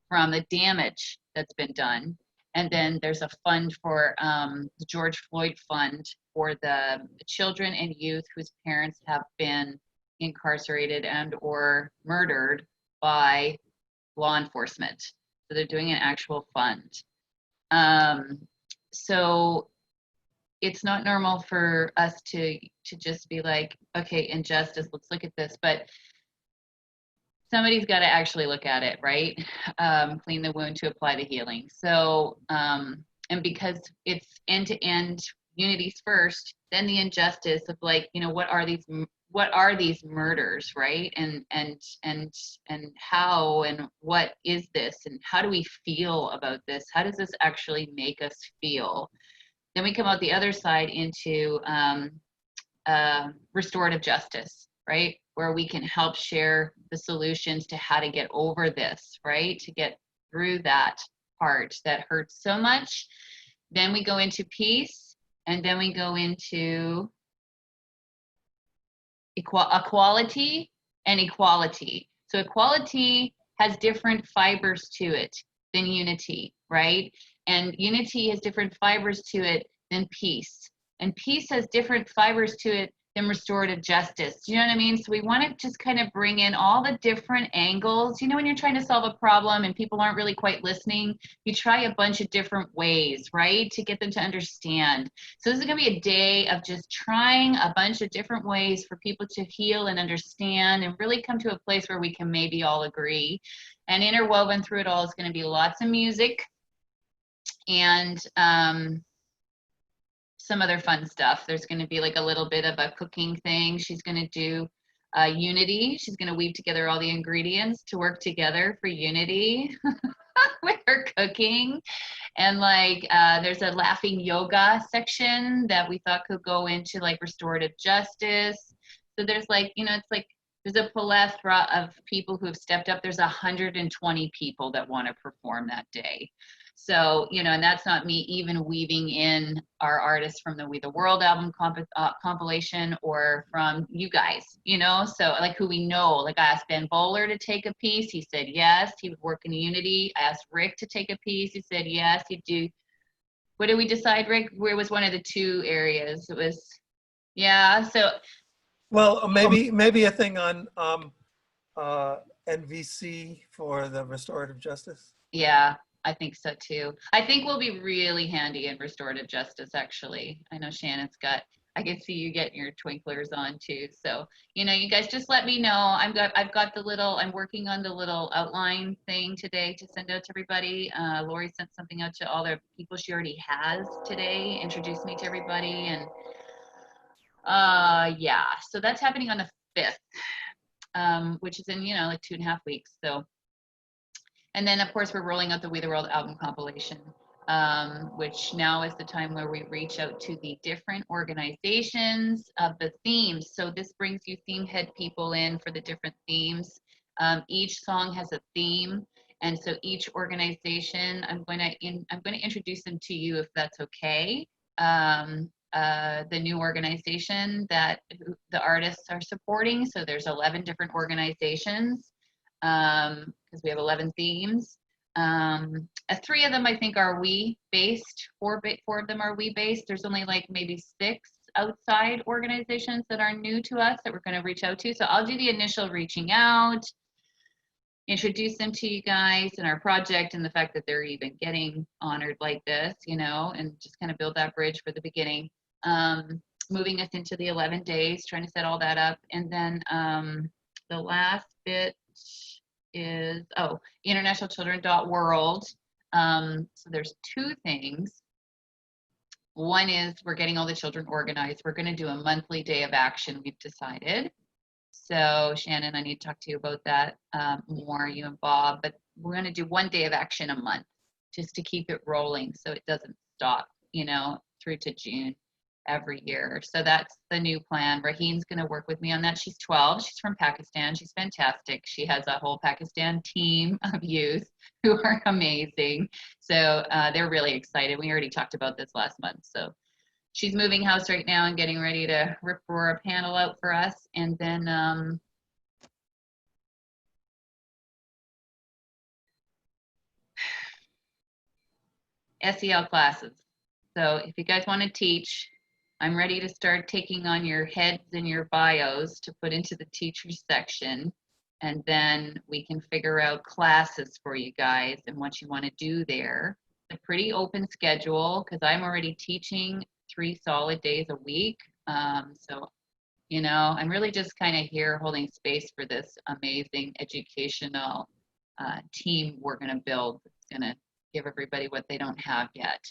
from the damage that's been done. And then there's a fund for the George Floyd Fund for the children and youth whose parents have been incarcerated and or murdered by law enforcement. So they're doing an actual fund. So it's not normal for us to just be like, okay, injustice, let's look at this, but somebody's got to actually look at it, right? Clean the wound to apply the healing. So, and because it's end-to-end, unity's first, then the injustice of like, what are these murders, right? And how, and what is this, and how do we feel about this? How does this actually make us feel? Then we come out the other side into restorative justice, right? Where we can help share the solutions to how to get over this, right? To get through that part that hurts so much. Then we go into peace, and then we go into equality and equality. So equality has different fibers to it than unity, right? And unity has different fibers to it than peace. And peace has different fibers to it than restorative justice. Do you know what I mean? So we want to just kind of bring in all the different angles. When you're trying to solve a problem and people aren't really quite listening, you try a bunch of different ways, right? To get them to understand. So this is going to be a day of just trying a bunch of different ways for people to heal and understand and really come to a place where we can maybe all agree. And interwoven through it all is going to be lots of music and some other fun stuff. There's going to be like a little bit of a cooking thing. She's going to do unity. She's going to weave together all the ingredients to work together for unity with her cooking. And there's a laughing yoga section that we thought could go into like restorative justice. So there's there's a plethora of people who have stepped up. There's 120 people that want to perform that day. So, and that's not me even weaving in our artists from the We the World album compilation or from you guys, so like who we know. Like I asked Ben Bowler to take a piece. He said yes, he would work in unity. I asked Rick to take a piece. He said yes, he'd do. What did we decide, Rick? Where was one of the 2 areas? It was, yeah, so. Well, maybe a thing on NVC for the restorative justice. Yeah, I think so too. I think we'll be really handy in restorative justice, actually. I know Shannon's I can see you getting your twinklers on too. So, you guys just let me know. I'm working on the little outline thing today to send out to everybody. Lori sent something out to all the people she already has today, introduced me to everybody. And yeah, so that's happening on the 5th, which is in, like 2.5 weeks. So. And then, of course, we're rolling out the We the World album compilation, which now is the time where we reach out to the different organizations of the themes. So this brings you theme head people in for the different themes. Each song has a theme, And so each organization, I'm going to introduce them to you if that's okay. The new organization that the artists are supporting. So there's 11 different organizations because we have 11 themes. 3 of them I think are we-based, 4 of them are we-based. There's only like maybe 6 outside organizations that are new to us that we're going to reach out to. So I'll do the initial reaching out, introduce them to you guys and our project and the fact that they're even getting honored like this, you know, and just kind of build that bridge for the beginning. Moving us into the 11 days, trying to set all that up. And then the last bit is, internationalchildren.world. So there's 2 things. One is we're getting all the children organized. We're going to do a monthly day of action, we've decided. So Shannon, I need to talk to you about that more, you and Bob, but we're going to do 1 day of action a month just to keep it rolling so it doesn't stop, you know, through to June every year. So that's the new plan. Raheen's going to work with me on that. She's 12. She's from Pakistan. She's fantastic. She has a whole Pakistan team of youth who are amazing. So they're really excited. We already talked about this last month. So she's moving house right now and getting ready to rip roar a panel out for us. And then SEL classes. So if you guys want to teach, I'm ready to start taking on your heads and your bios to put into the teachers section. And then we can figure out classes for you guys and what you want to do there. It's a pretty open schedule because I'm already teaching 3 solid days a week. So, you know, I'm really just kind of here holding space for this amazing educational team we're going to build. It's going to give everybody what they don't have yet,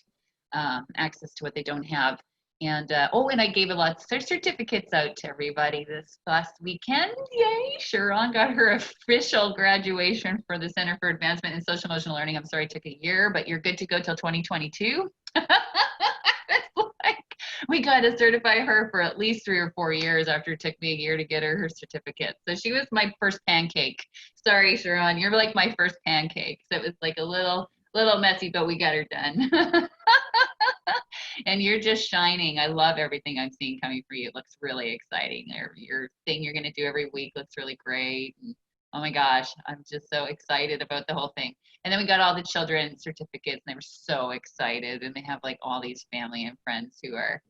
access to what they don't have. And and I gave a lot of certificates out to everybody this last weekend. Yay! Sharon got her official graduation for the Center for Advancement in Social Emotional Learning. I'm sorry it took a year, but you're good to go till 2022. It's like we got to certify her for at least 3 or 4 years after it took me a year to get her certificate. So she was my first pancake. Sorry, Sharon, you're like my first pancake. So it was like a little messy, but we got her done. And you're just shining. I love everything I'm seeing coming for you. It looks really exciting. Your thing you're going to do every week looks really great. And oh my gosh, I'm just so excited about the whole thing. And then we got all the children certificates and they were so excited. And they have like all these family and friends who are,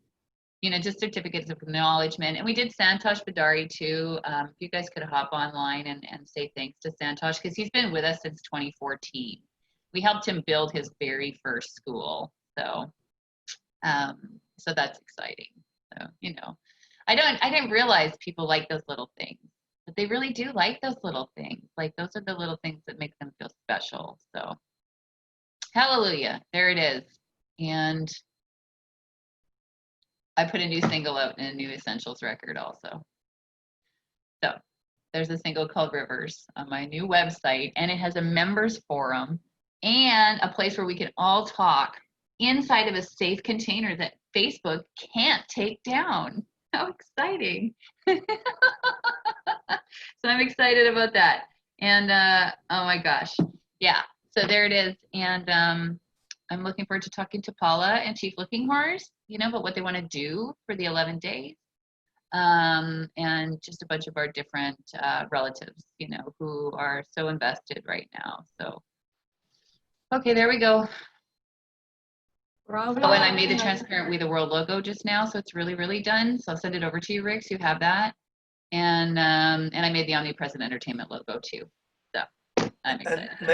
you know, just certificates of acknowledgement. And we did Santosh Badari too. If you guys could hop online and say thanks to Santosh because he's been with us since 2014. We helped him build his very first school. So that's exciting. So, you know, I didn't realize people like those little things, but they really do like those little things. Like those are the little things that make them feel special. So hallelujah, there it is. And I put a new single out and a new Essentials record also. So there's a single called Rivers on my new website, and it has a members forum and a place where we can all talk inside of a safe container that Facebook can't take down. How exciting. So I'm excited about that. And oh my gosh. Yeah, so there it is. And I'm looking forward to talking to Paula and Chief Looking Horrors, you know, about what they want to do for the 11 days. And just a bunch of our different relatives, you know, who are so invested right now. So, okay, there we go. Oh, and I made the transparent We the World logo just now, so it's really, really done. So I'll send it over to you, Rick, so you have that. And I made the Omnipresent Entertainment logo too. So I'm excited. And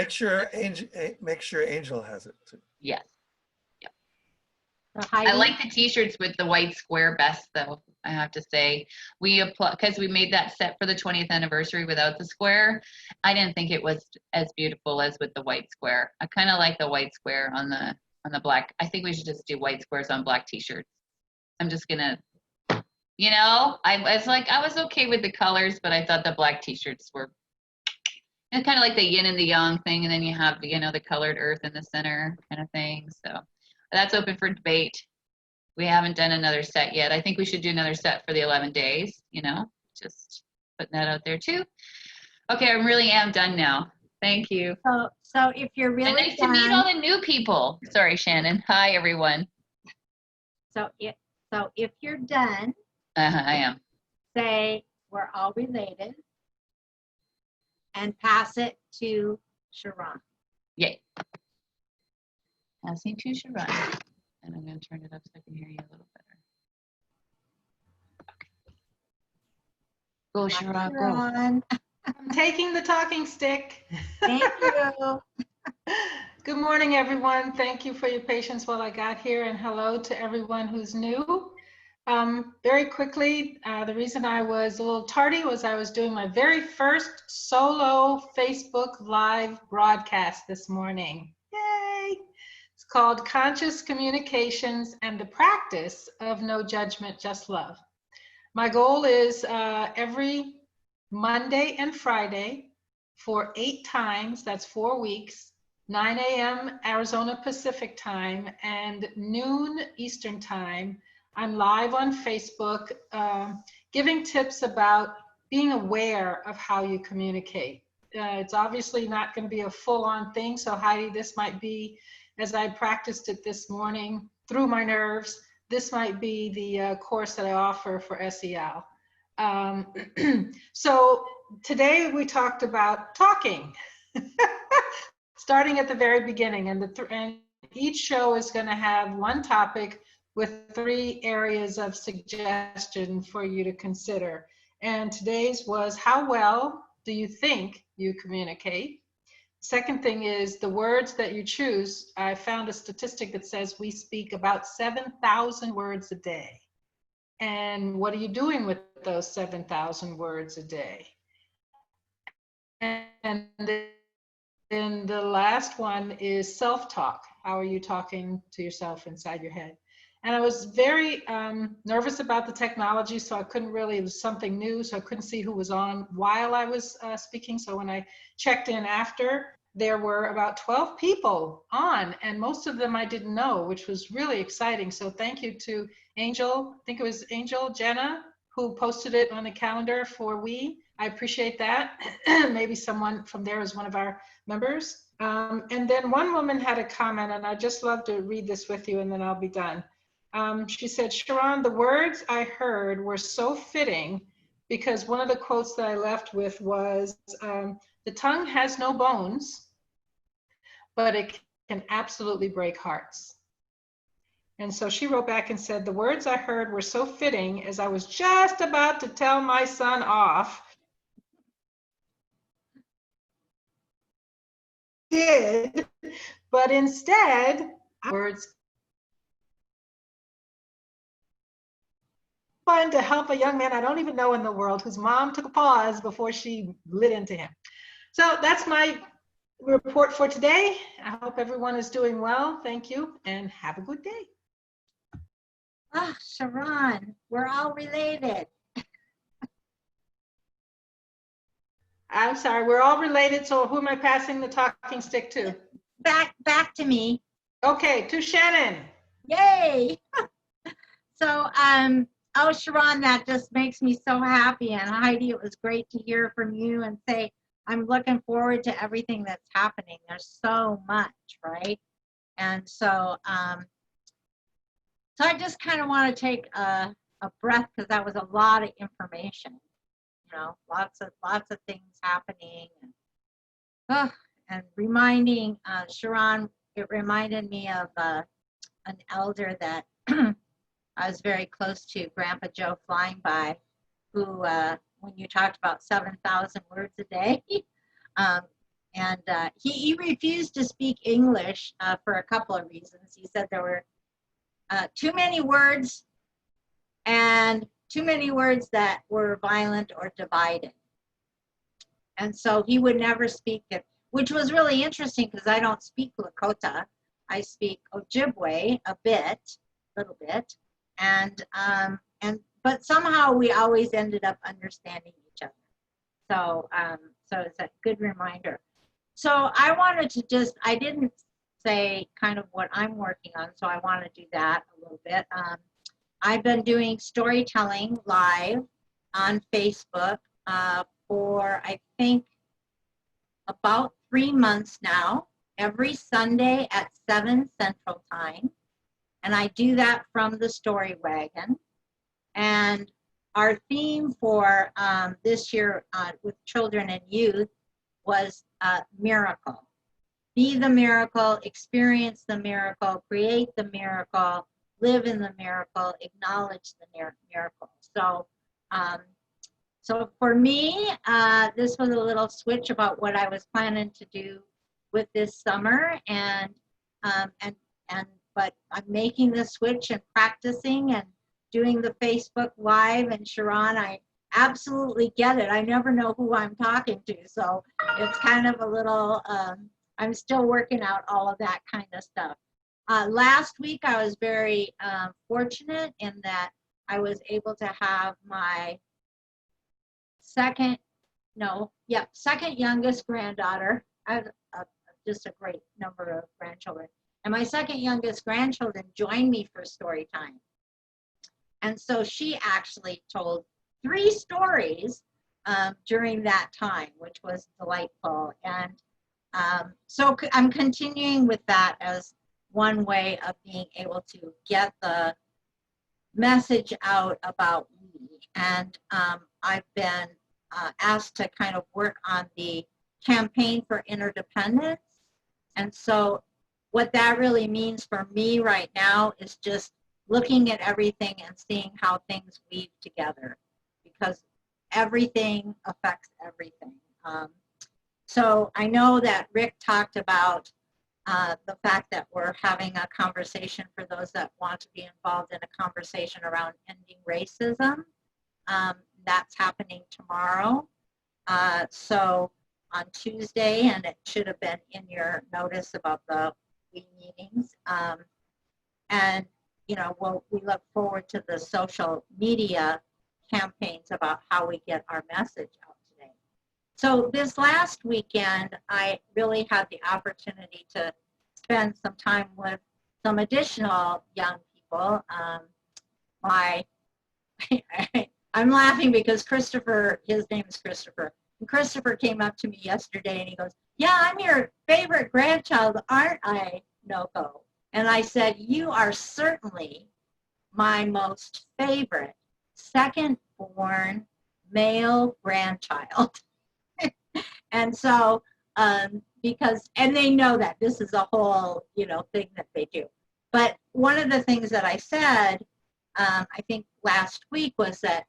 make sure Angel has it too. Yes. Yep. I like the t-shirts with the white square best though, I have to say. Because we made that set for the 20th anniversary without the square. I didn't think it was as beautiful as with the white square. I kind of like the white square on the black. I think we should just do white squares on black t-shirts. I'm just gonna, you know, I was okay with the colors, but I thought the black t-shirts were, it's kind of like the yin and the yang thing, and then you have, you know, the colored earth in the center kind of thing. So that's open for debate. We haven't done another set yet. I think we should do another set for the 11 days, you know, just putting that out there too. Okay, I really am done now. Thank you. So if you're And really nice to meet all the new people. Sorry, Shannon. Hi, everyone. so if you're done, I am. say we're all related and pass it to Sharon. Yay. Passing to Sharon. And I'm going to turn it up so I can hear you a little better. Go, Sharon, go. Sharon. I'm taking the talking stick. Thank you. Good morning, everyone. Thank you for your patience while I got here, and hello to everyone who's new. Very quickly, the reason I was a little tardy was I was doing my very first solo Facebook Live broadcast this morning. Yay! It's called Conscious Communications and the Practice of No Judgment, Just Love. My goal is every Monday and Friday for 8 times, that's 4 weeks, 9 a.m. Arizona Pacific time and noon Eastern time. I'm live on Facebook giving tips about being aware of how you communicate. It's obviously not going to be a full-on thing, so Heidi, this might be, as I practiced it this morning through my nerves, this might be the course that I offer for SEL. So today we talked about talking, starting at the very beginning, and each show is going to have one topic with 3 areas of suggestion for you to consider. And today's was, how well do you think you communicate? Second thing is the words that you choose. I found a statistic that says we speak about 7,000 words a day. And what are you doing with those 7,000 words a day? And then the last one is self-talk. How are you talking to yourself inside your head? And I was very nervous about the technology, so I couldn't really, it was something new, so I couldn't see who was on while I was speaking. So when I checked in after, there were about 12 people on, and most of them I didn't know, which was really exciting. So thank you to Angel, I think it was Angel, Jenna, who posted it on the calendar for we. I appreciate that. Maybe someone from there is one of our members. And then one woman had a comment, and I just love to read this with you, and then I'll be done. She said, Sharon, the words I heard were so fitting because one of the quotes that I left with was, the tongue has no bones, but it can absolutely break hearts. And so she wrote back and said, the words I heard were so fitting as I was just about to tell my son off. Did, but instead, words fun to help a young man I don't even know in the world whose mom took a pause before she lit into him. So that's my report for today. I hope everyone is doing well. Thank you and have a good day. Ah, Sharon, we're all related. I'm sorry, we're all related, so who am I passing the talking stick to? Back to me. Okay, to Shannon. Yay! So, oh, Sharon, that just makes me so happy. And Heidi, it was great to hear from you and say, I'm looking forward to everything that's happening. There's so much, right? And so, so I just kind of want to take a breath because that was a lot of information. You know, lots of things happening, and reminding Sharon. It reminded me of an elder that I was very close to, Grandpa Joe Flying By, who, when you talked about 7,000 words a day, he refused to speak English for a couple of reasons. He said there were too many words and too many words that were violent or divided. And so he would never speak it, which was really interesting because I don't speak Lakota. I speak Ojibwe a little bit. But somehow we always ended up understanding each other. So, so it's a good reminder. So I wanted to I didn't say kind of what I'm working on, so I want to do that a little bit. I've been doing storytelling live on Facebook for, I think, about 3 months now, every Sunday at 7 Central Time. And I do that from the Story Wagon. And our theme for this year with children and youth was miracle. Be the miracle, experience the miracle, create the miracle, live in the miracle, acknowledge the miracle. So, so for me, this was a little switch about what I was planning to do with this summer, but I'm making the switch and practicing and doing the Facebook Live. And Sharon, I absolutely get it. I never know who I'm talking to, so it's kind of a little. I'm still working out all of that kind of stuff. Last week, I was very fortunate in that I was able to have my second youngest granddaughter. I have just a great number of grandchildren. And my second youngest grandchildren joined me for story time. And so she actually told 3 stories during that time, which was delightful. And so I'm continuing with that as one way of being able to get the message out about me. And I've been asked to kind of work on the campaign for interdependence. And so what that really means for me right now is just looking at everything and seeing how things weave together, because everything affects everything. So I know that Rick talked about the fact that we're having a conversation for those that want to be involved in a conversation around ending racism. That's happening tomorrow. So on Tuesday, and it should have been in your notice about the meetings. And you know, we look forward to the social media campaigns about how we get our message out today. So this last weekend, I really had the opportunity to spend some time with some additional young people. I'm laughing because Christopher, his name is Christopher, and Christopher came up to me yesterday and he goes, "Yeah, I'm your favorite grandchild, aren't I, Noko?" And I said, "You are certainly my most favorite second-born male grandchild." And so, because, and they know that this is a whole, thing that they do. But one of the things that I said, I think last week was that,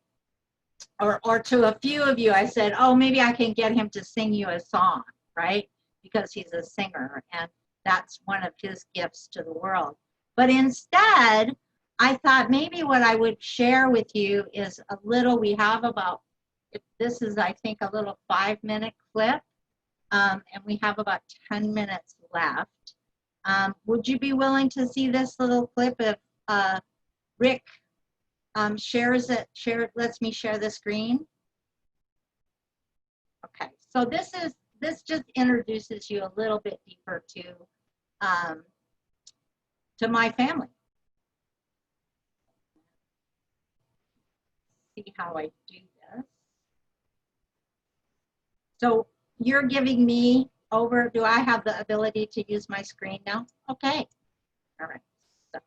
or to a few of you, I said, oh, maybe I can get him to sing you a song, right? Because he's a singer, and that's one of his gifts to the world. But instead, I thought maybe what I would share with you is a little, we have about, this is, I think, a little 5-minute clip, and we have about 10 minutes left. Would you be willing to see this little clip if Rick shares it, lets me share the screen? Okay, so this just introduces you a little bit deeper to my family. See how I do this. So you're giving me over, do I have the ability to use my screen now? Okay, all right, so.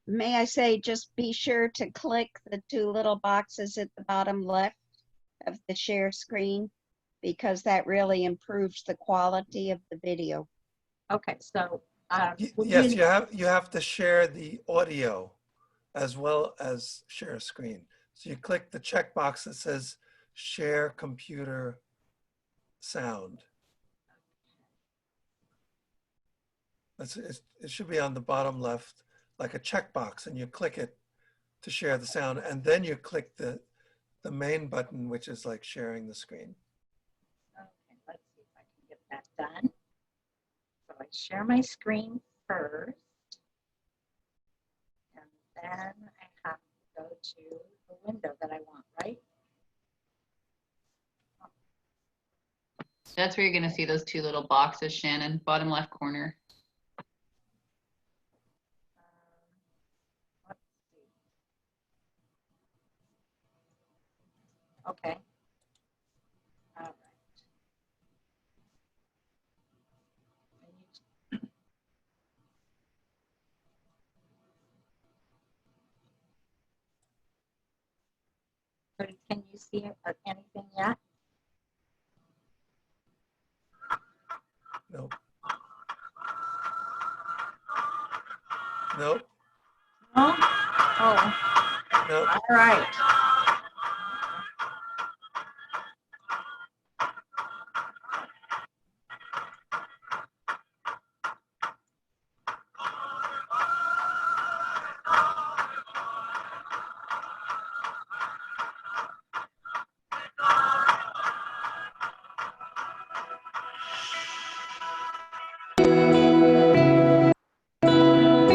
May I say, just be sure to click the 2 little boxes at the bottom left of the share screen, because that really improves the quality of the video. Okay, so. Yes, you have to share the audio as well as share a screen. So you click the checkbox that says share computer sound. It should be on the bottom left, like a checkbox, and you click it to share the sound, and then you click the main button, which is like sharing the screen. Okay, let's see if I can get that done. So I share my screen first, and then I have to go to the window that I want, right? That's where you're going to see those 2 little boxes, Shannon, bottom left corner. Let's see. Okay. All right. Or can you see anything yet? Nope. Nope. No? Oh, Nope. all right.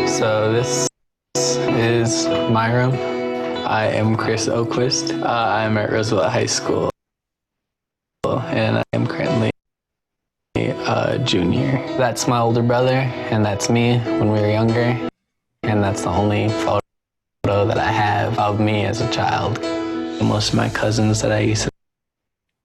So this is my room. I am Chris Oquist. I'm at Roosevelt High School, and I am currently a junior. That's my older brother, and that's me when we were younger, and that's the only photo that I have of me as a child. Most of my cousins that I used to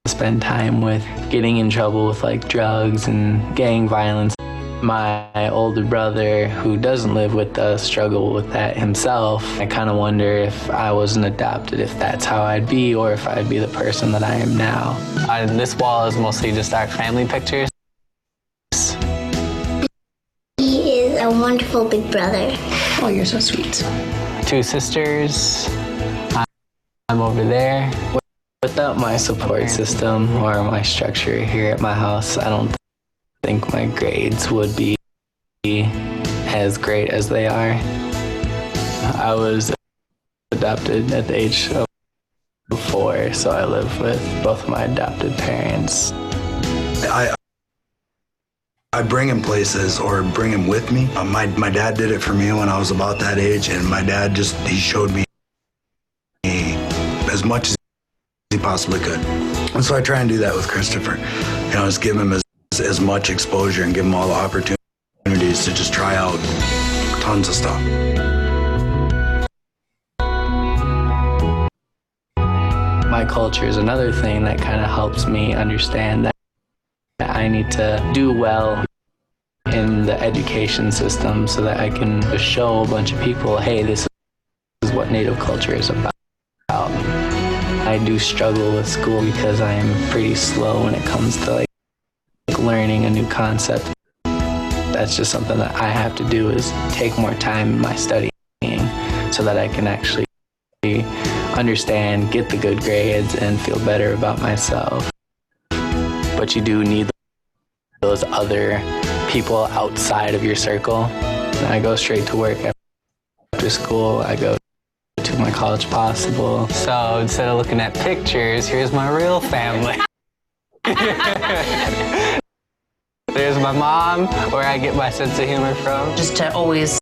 spend time with getting in trouble with like drugs and gang violence. My older brother, who doesn't live with us, struggled with that himself. I kind of wonder if I wasn't adopted, if that's how I'd be, or if I'd be the person that I am now. This wall is mostly just our family pictures. He is a wonderful big brother. Oh, you're so sweet. 2 sisters. I'm over there. Without my support system or my structure here at my house, I don't think my grades would be as great as they are. I was adopted at the age of 4, so I live with both of my adopted parents. I bring him places or bring him with me. My dad did it for me when I was about that age, and my dad he showed me as much as he possibly could. And so I try and do that with Christopher. You know, just give him as much exposure and give him all the opportunities to just try out tons of stuff. My culture is another thing that kind of helps me understand that I need to do well in the education system so that I can show a bunch of people, hey, this is what Native culture is about. I do struggle with school because I am pretty slow when it comes to like learning a new concept. That's just something that I have to do, is take more time in my studying so that I can actually understand, get the good grades, and feel better about myself. But you do need those other people outside of your circle. And I go straight to work after school. I go to my college possible. So instead of looking at pictures, here's my real family. There's my mom, where I get my sense of humor from. Just to always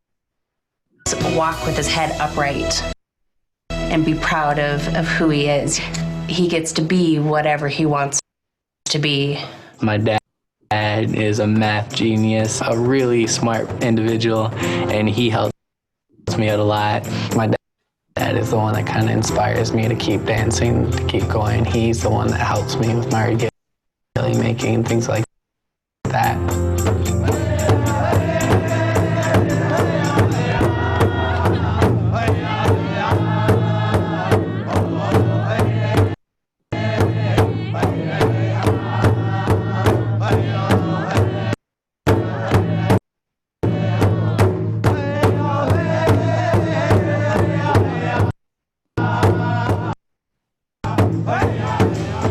walk with his head upright and be proud of who he is. He gets to be whatever he wants to be. My dad is a math genius, a really smart individual, and he helps me out a lot. My dad is the one that kind of inspires me to keep dancing, to keep going. He's the one that helps me with my regalia making and things like that.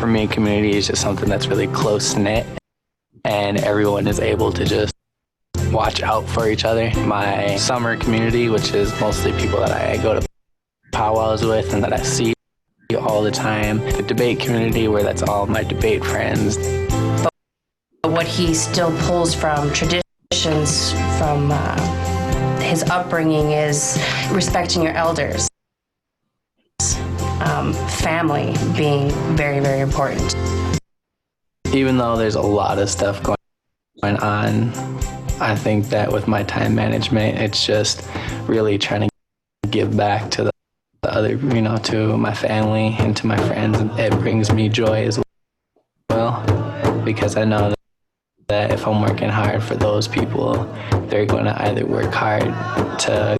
For me, community is just something that's really close-knit, and everyone is able to just watch out for each other. My summer community, which is mostly people that I go to powwows with and that I see all the time. The debate community, where that's all my debate friends. But what he still pulls from traditions, from his upbringing, is respecting your elders. Family being very, very important. Even though there's a lot of stuff going on, I think that with my time management, it's just really trying to give back to the other, to my family and to my friends. It brings me joy as well, because I know that if I'm working hard for those people, they're going to either work hard to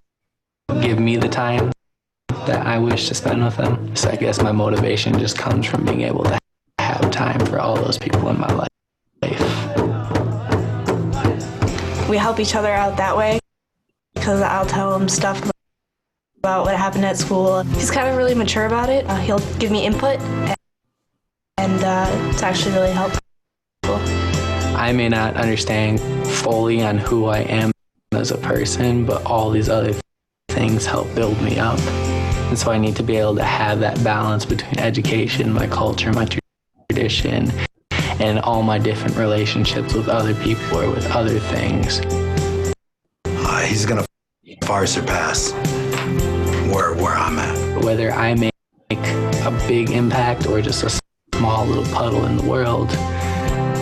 give me the time that I wish to spend with them. So I guess my motivation just comes from being able to have time for all those people in my life. We help each other out that way because I'll tell him stuff about what happened at school. He's kind of really mature about it. He'll give me input, and it's actually really helpful. I may not understand fully on who I am as a person, but all these other things help build me up. And so I need to be able to have that balance between education, my culture, my tradition, and all my different relationships with other people or with other things. He's going to far surpass where I'm at. Whether I make a big impact or just a small little puddle in the world,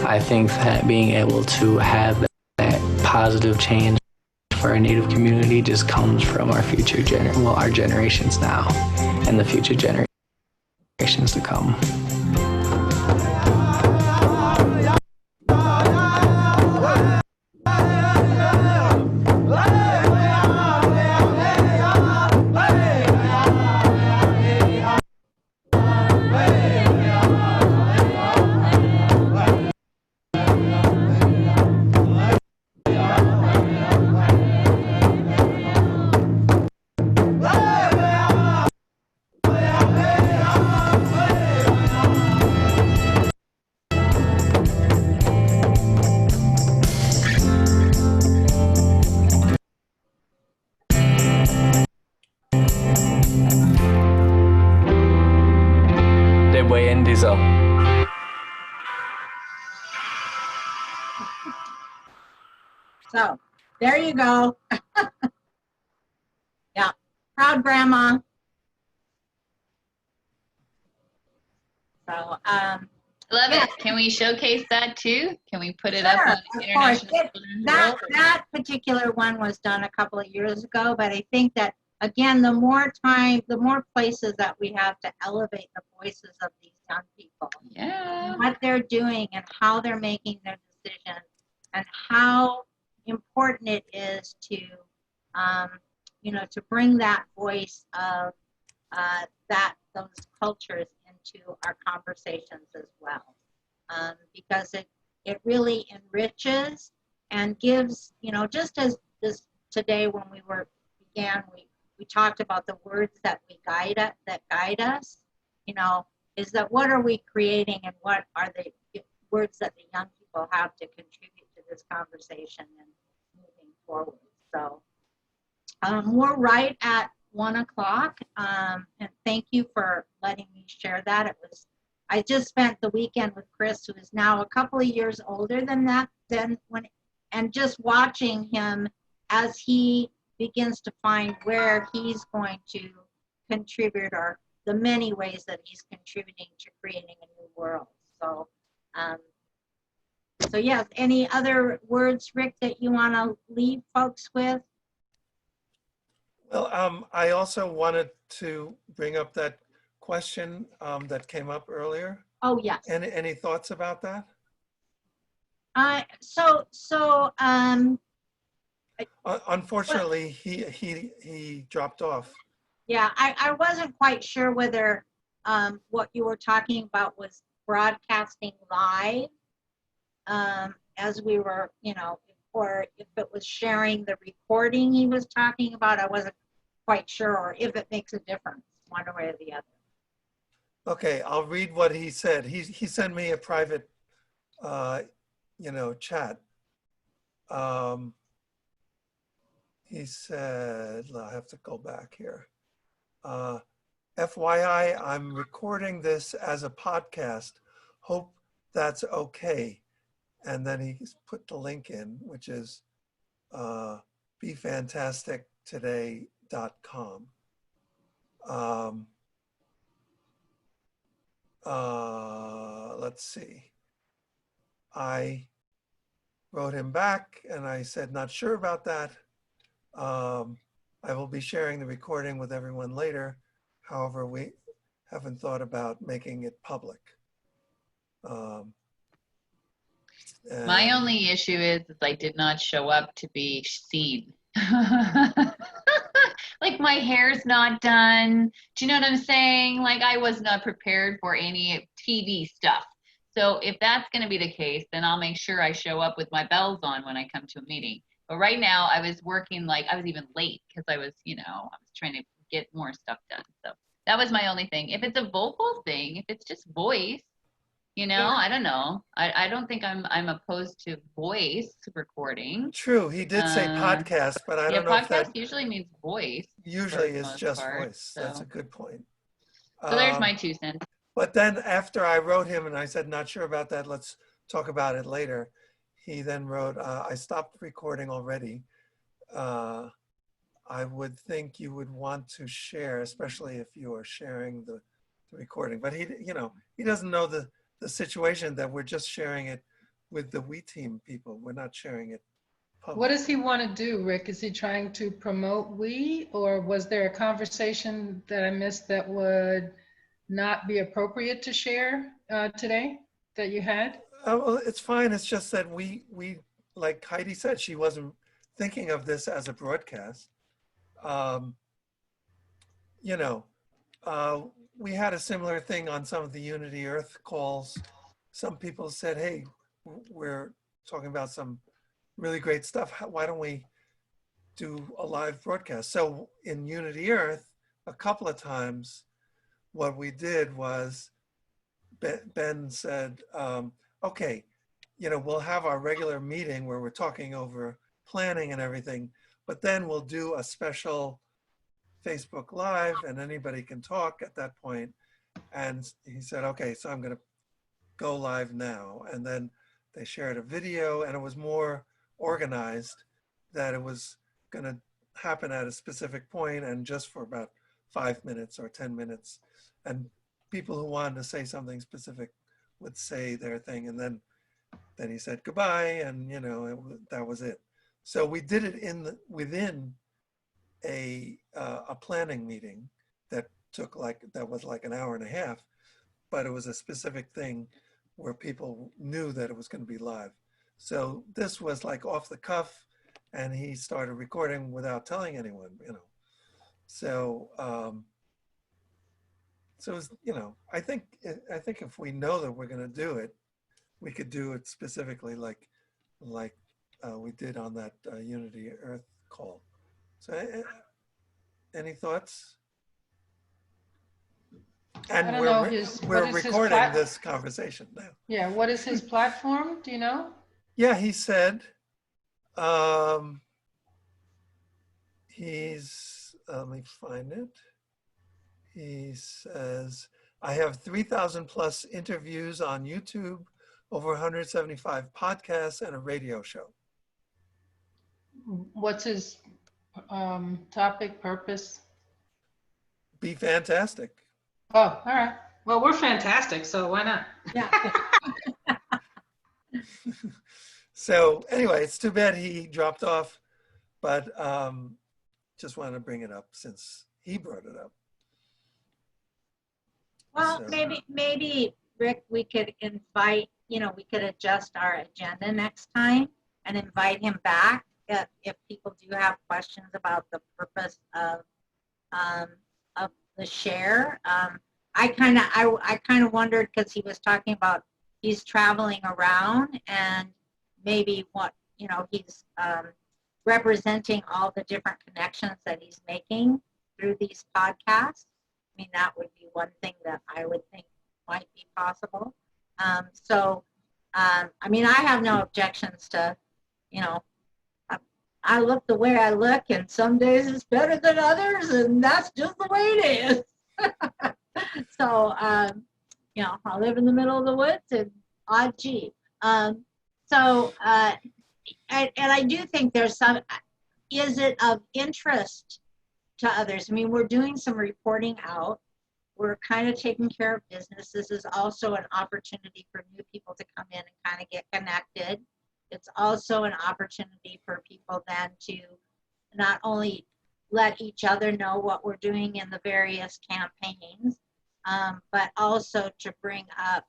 I think that being able to have that positive change for our Native community just comes from our future our generations now and the future generations to come. So there you go. Yeah, proud grandma. So love it. Can we showcase that too? Can we put it up on International Children's World? That particular one was done a couple of years ago, but I think that again, the more places that we have to elevate the voices of these young people, yeah, what they're doing and how they're making their decisions, and how important it is to, to bring that voice of those cultures into our conversations as well, because it really enriches and gives, just as this today when we began, we talked about the words that guide us, is that what are we creating and what are the words that the young people have to contribute to this conversation and moving forward. So we're right at 1 o'clock, and thank you for letting me share that. I just spent the weekend with Chris, who is now a couple of years older than that, and just watching him as he begins to find where he's going to contribute, or the many ways that he's contributing to creating a new world. So, yes, any other words, Rick, that you want to leave folks with? Well, I also wanted to bring up that question that came up earlier. Oh, yes. Any thoughts about that? Unfortunately, he dropped off. Yeah, I wasn't quite sure whether what you were talking about was broadcasting live as we were, or if it was sharing the recording he was talking about. I wasn't quite sure, or if it makes a difference one way or the other. Okay, I'll read what he said. He sent me a private, chat. He said, I have to go back here. FYI, I'm recording this as a podcast. Hope that's okay. And then he put the link in, which is befantastictoday.com. Let's see. I wrote him back and I said, not sure about that. I will be sharing the recording with everyone later. However, we haven't thought about making it public. My only issue is I did not show up to be seen. like my hair's not done. Do you know what I'm saying? Like I was not prepared for any TV stuff. So if that's going to be the case, then I'll make sure I show up with my bells on when I come to a meeting. But right now I was working, like I was even late because I was, I was trying to get more stuff done. So that was my only thing. If it's a vocal thing, if it's just voice, I don't know. I don't think I'm opposed to voice recording. True, he did say podcast, but I Yeah, don't know if podcast that usually means voice. usually for the is most just part, voice. That's a good point. So there's my 2 cents. But then after I wrote him and I said, not sure about that, let's talk about it later. He then wrote, I stopped recording already. I would think you would want to share, especially if you are sharing the recording. But he doesn't know the situation that we're just sharing it with the We Team people. We're not sharing it public. What does he want to do, Rick? Is he trying to promote We, or was there a conversation that I missed that would not be appropriate to share today that you had? Well, it's fine. It's just that we like Heidi said, she wasn't thinking of this as a broadcast. We had a similar thing on some of the Unity Earth calls. Some people said, hey, we're talking about some really great stuff. Why don't we do a live broadcast? So in Unity Earth, a couple of times, what we did was Ben said, okay, we'll have our regular meeting where we're talking over planning and everything, but then we'll do a special Facebook Live and anybody can talk at that point. And he said, okay, so I'm going to go live now. And then they shared a video and it was more organized that it was going to happen at a specific point and just for about 5 minutes or 10 minutes. And people who wanted to say something specific would say their thing. And then he said goodbye and, that was it. So we did it within a planning meeting that was like an hour and a half, but it was a specific thing where people knew that it was going to be live. So this was like off the cuff and he started recording without telling anyone, So, it was, I think if we know that we're going to do it, we could do it specifically like we did on that Unity Earth call. So any thoughts? And we're recording this conversation now. Yeah, what is his platform? Do you know? Yeah, he said let me find it. He says, I have 3,000 plus interviews on YouTube, over 175 podcasts, and a radio show. What's his topic, purpose? Be fantastic. Oh, all right. Well, we're fantastic, so why not? Yeah. So anyway, it's too bad he dropped off, but just wanted to bring it up since he brought it up. Well, So, maybe Rick, we could invite, we could adjust our agenda next time and invite him back if people do have questions about the purpose of the share. I kind of wondered because he was talking about he's traveling around and maybe he's representing all the different connections that he's making through these podcasts. I mean, that would be one thing that I would think might be possible. I mean, I have no objections to, I look the way I look, and some days it's better than others, and that's just the way it is. So, I live in the middle of the woods, and odd Jeep. And I do think there's some, is it of interest to others? I mean, we're doing some reporting out. We're kind of taking care of business. This is also an opportunity for new people to come in and kind of get connected. It's also an opportunity for people then to not only let each other know what we're doing in the various campaigns, but also to bring up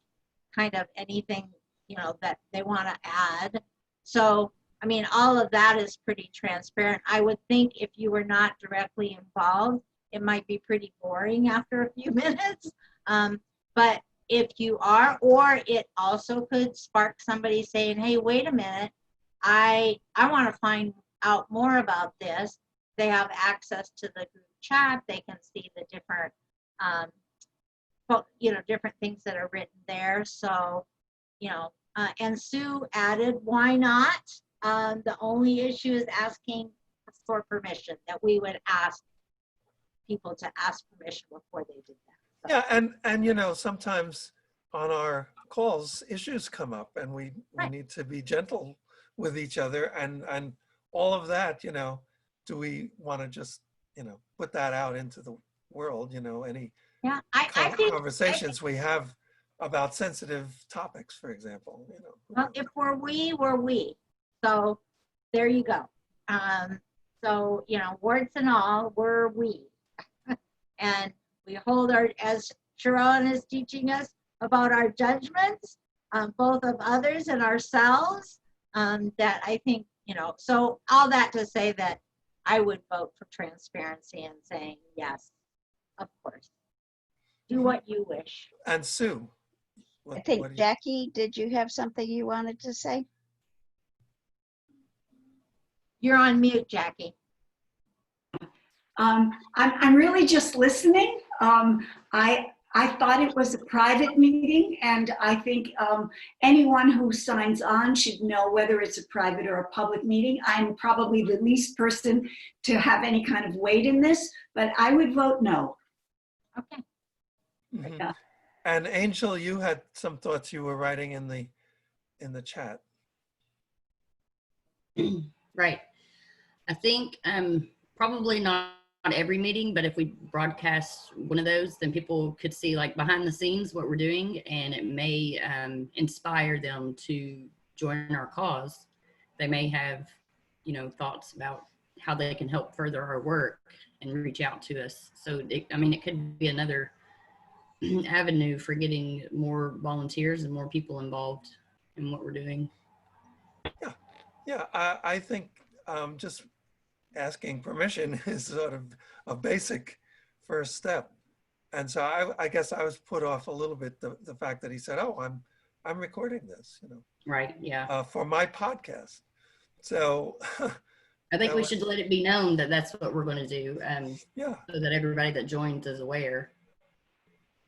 kind of anything, that they want to add. So I mean, all of that is pretty transparent. I would think if you were not directly involved, it might be pretty boring after a few minutes. But if you are, or it also could spark somebody saying, hey, wait a minute, I want to find out more about this. They have access to the group chat. They can see the different, different things that are written there. So, and Sue added, why not? The only issue is asking for permission, that we would ask people to ask permission before they did that. So. Yeah, and sometimes on our calls, issues come up, and we need to be gentle with each other, and all of that, do we want to just, put that out into the world, any conversations we have about sensitive topics, for example, Well, if we're we. So there you go. So, words and all, we're we. And we hold as Sharon is teaching us about our judgments, both of others and ourselves, that I think, so all that to say that I would vote for transparency and saying, yes, of course. Do what you wish. And Sue. I think, Jackie, did you have something you wanted to say? You're on mute, Jackie. I'm really just listening. I thought it was a private meeting, and I think anyone who signs on should know whether it's a private or a public meeting. I'm probably the least person to have any kind of weight in this, but I would vote no. Okay. Mm-hmm. Yeah. And Angel, you had some thoughts you were writing in the chat. Right. I think probably not every meeting, but if we broadcast one of those, then people could see like behind the scenes what we're doing, and it may inspire them to join our cause. They may have, thoughts about how they can help further our work and reach out to us. So, it could be another avenue for getting more volunteers and more people involved in what we're doing. Yeah, I think just asking permission is sort of a basic first step. And so I guess I was put off a little bit the fact that he said, oh, I'm recording this, Right, yeah. For my podcast. So I think we should let it be known that that's what we're going to do, yeah, so that everybody that joins is aware.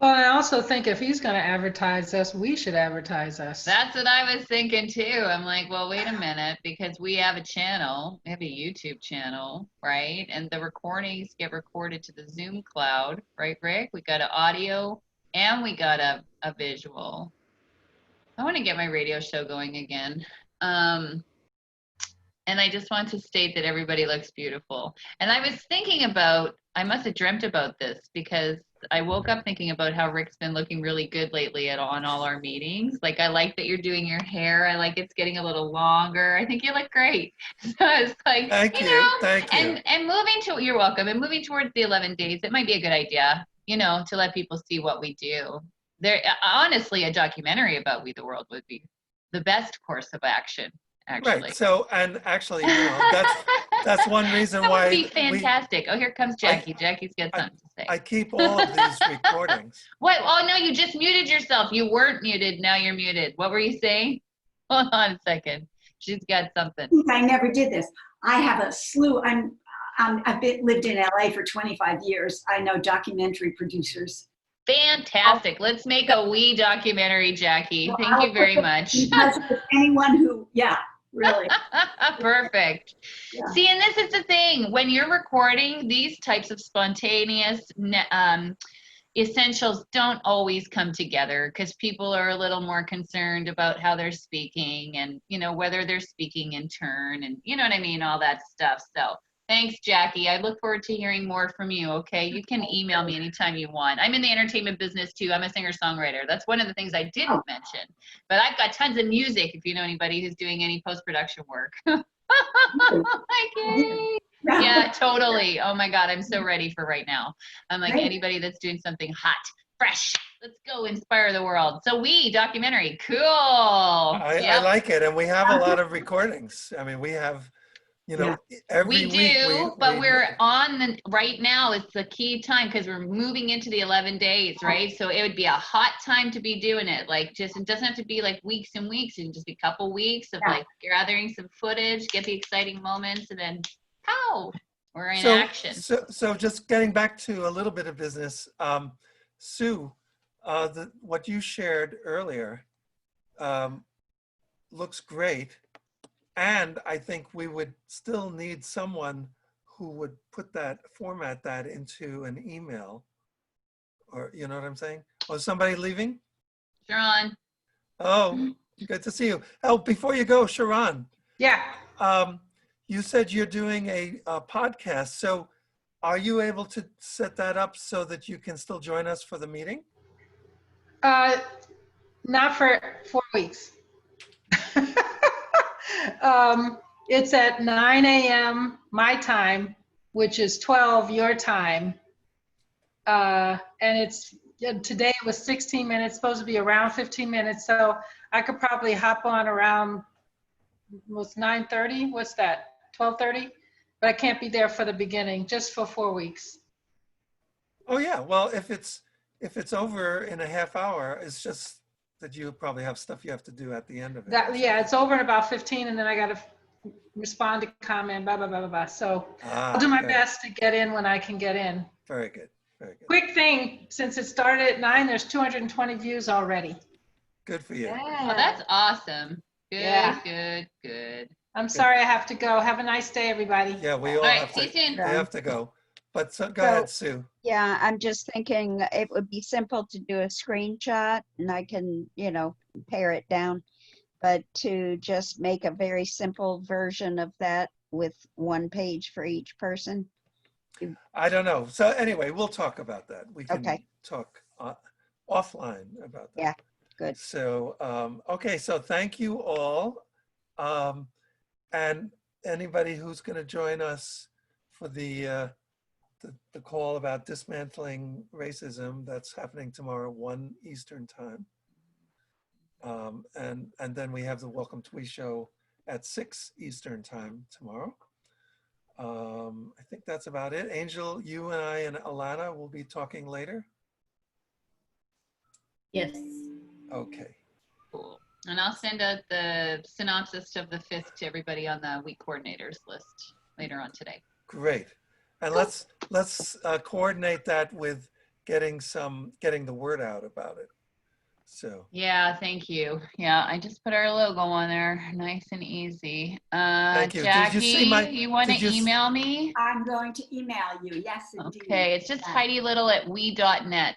Well, I also think if he's going to advertise us, we should advertise us. That's what I was thinking too. I'm like, well, wait a minute, because we have a channel, we have a YouTube channel, right? And the recordings get recorded to the Zoom cloud, right, Rick? We got an audio and we got a visual. I want to get my radio show going again. And I just want to state that everybody looks beautiful. And I was thinking about, I must have dreamt about this, because I woke up thinking about how Rick's been looking really good lately on all our meetings. Like, I like that you're doing your hair. I like it's getting a little longer. I think you look great. So it's like, thank you. And moving to, you're welcome. And moving towards the 11 days, it might be a good idea, to let people see what we do. There, honestly, a documentary about We the World would be the best course of action. Actually. Right. So, and actually, that's one reason that why. Would be fantastic. Oh, here comes Jackie. Jackie's got something to say. I keep all of these recordings. What? Oh no, you just muted yourself. You weren't muted. Now you're muted. What were you saying? Hold on a second. She's got something. I never did this. I have a slew. I've lived in LA for 25 years. I know documentary producers. Fantastic. Let's make a We documentary, Jackie. Thank you very much. Anyone who, really. Perfect. Yeah. See, and this is the thing. When you're recording, these types of spontaneous essentials don't always come together, because people are a little more concerned about how they're speaking and, whether they're speaking in turn and, what I mean, all that stuff. So thanks, Jackie. I look forward to hearing more from you, okay? You can email me anytime you want. I'm in the entertainment business, too. I'm a singer-songwriter. That's one of the things I didn't mention. But I've got tons of music, if you know anybody who's doing any post-production work. Okay. Yeah, totally. Oh, my God. I'm so ready for right now. I'm like, anybody that's doing something hot, fresh. Let's go inspire the world. So we documentary, cool. I like it, and we have a lot of recordings. I mean, we have, you know, every week but we're on the right now. It's the key time because we're moving into the 11 days, right? So it would be a hot time to be doing it. Like, just it doesn't have to be like weeks and weeks. It can just be a couple weeks of like gathering some footage, get the exciting moments, and then pow, we're in action. So just getting back to a little bit of business, Sue, what you shared earlier looks great. And I think we would still need someone who would format that into an email, or, you know what I'm saying? Oh, is somebody leaving? Sharon. Oh, good to see you. Oh, before you go, Sharon. Yeah. You said you're doing a podcast. So are you able to set that up so that you can still join us for the meeting? Not for 4 weeks. It's at 9 a.m. my time, which is 12 your time. And today it was 16 minutes, supposed to be around 15 minutes. So I could probably hop on around, what's 9:30? What's that? 12:30? But I can't be there for the beginning, just for 4 weeks. Oh yeah, well, if it's over in a half hour, it's just that you probably have stuff you have to do at the end of it. Yeah, it's over in about 15, and then I got to respond to comment, blah, blah, blah, blah, blah. So I'll do my best to get in when I can get in. Very good, very good. Quick thing, since it started at 9, there's 220 views already. Good for you. Yeah. Oh, that's awesome. Good, good. I'm sorry I have to go. Have a nice day, everybody. Yeah, we all have to go. But go ahead, Sue. Yeah, I'm just thinking it would be simple to do a screenshot and I can, pare it down. But to just make a very simple version of that with one page for each person. I don't know. So anyway, we'll talk about that. We can talk offline about that. Yeah, good. So, okay, so thank you all. And anybody who's going to join us for the call about dismantling racism, that's happening tomorrow, 1 Eastern time. And then we have the Welcome to We show at 6 Eastern time tomorrow. I think that's about it. Angel, you and I and Alana will be talking later. Yes. Okay. Cool. And I'll send out the synopsis of the 5th to everybody on the week coordinators list later on today. Great. And let's coordinate that with getting the word out about it. So. Yeah, thank you. Yeah, I just put our logo on there, nice and easy. Thank you. Jackie, you want to email me? I'm going to email you. Yes, indeed. Okay, it's just HeidiLittle@we.net.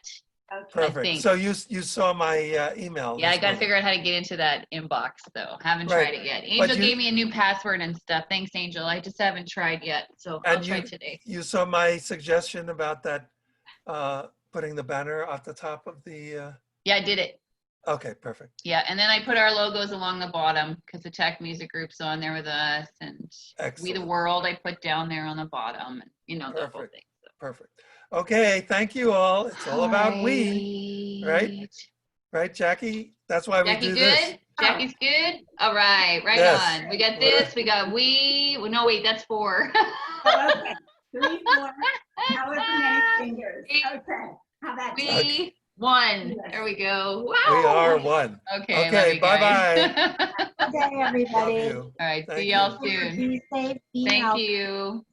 Okay. Perfect. So you saw my email. Yeah, I got to figure out how to get into that inbox though. Haven't tried it yet. Angel gave me a new password and stuff. Thanks, Angel. I just haven't tried yet, so I'll try today. You saw my suggestion about that, putting the banner at the top of the. Yeah, I did it. Okay, perfect. Yeah, and then I put our logos along the bottom because the tech music group's on there with us, and We the World I put down there on the bottom. The whole thing. So. Perfect. Okay, thank you all. It's all about we, right? Right, Jackie? That's why we do this. Jackie's good? All right, on. We got this, we got we. Well, no, wait, that's 4. Okay, 3, 4, however many fingers. Okay, how about we? 1. There we go. Wow. We are 1. Okay, bye-bye. Okay, everybody. All right, see y'all soon. Be safe, be Thank healthy. you.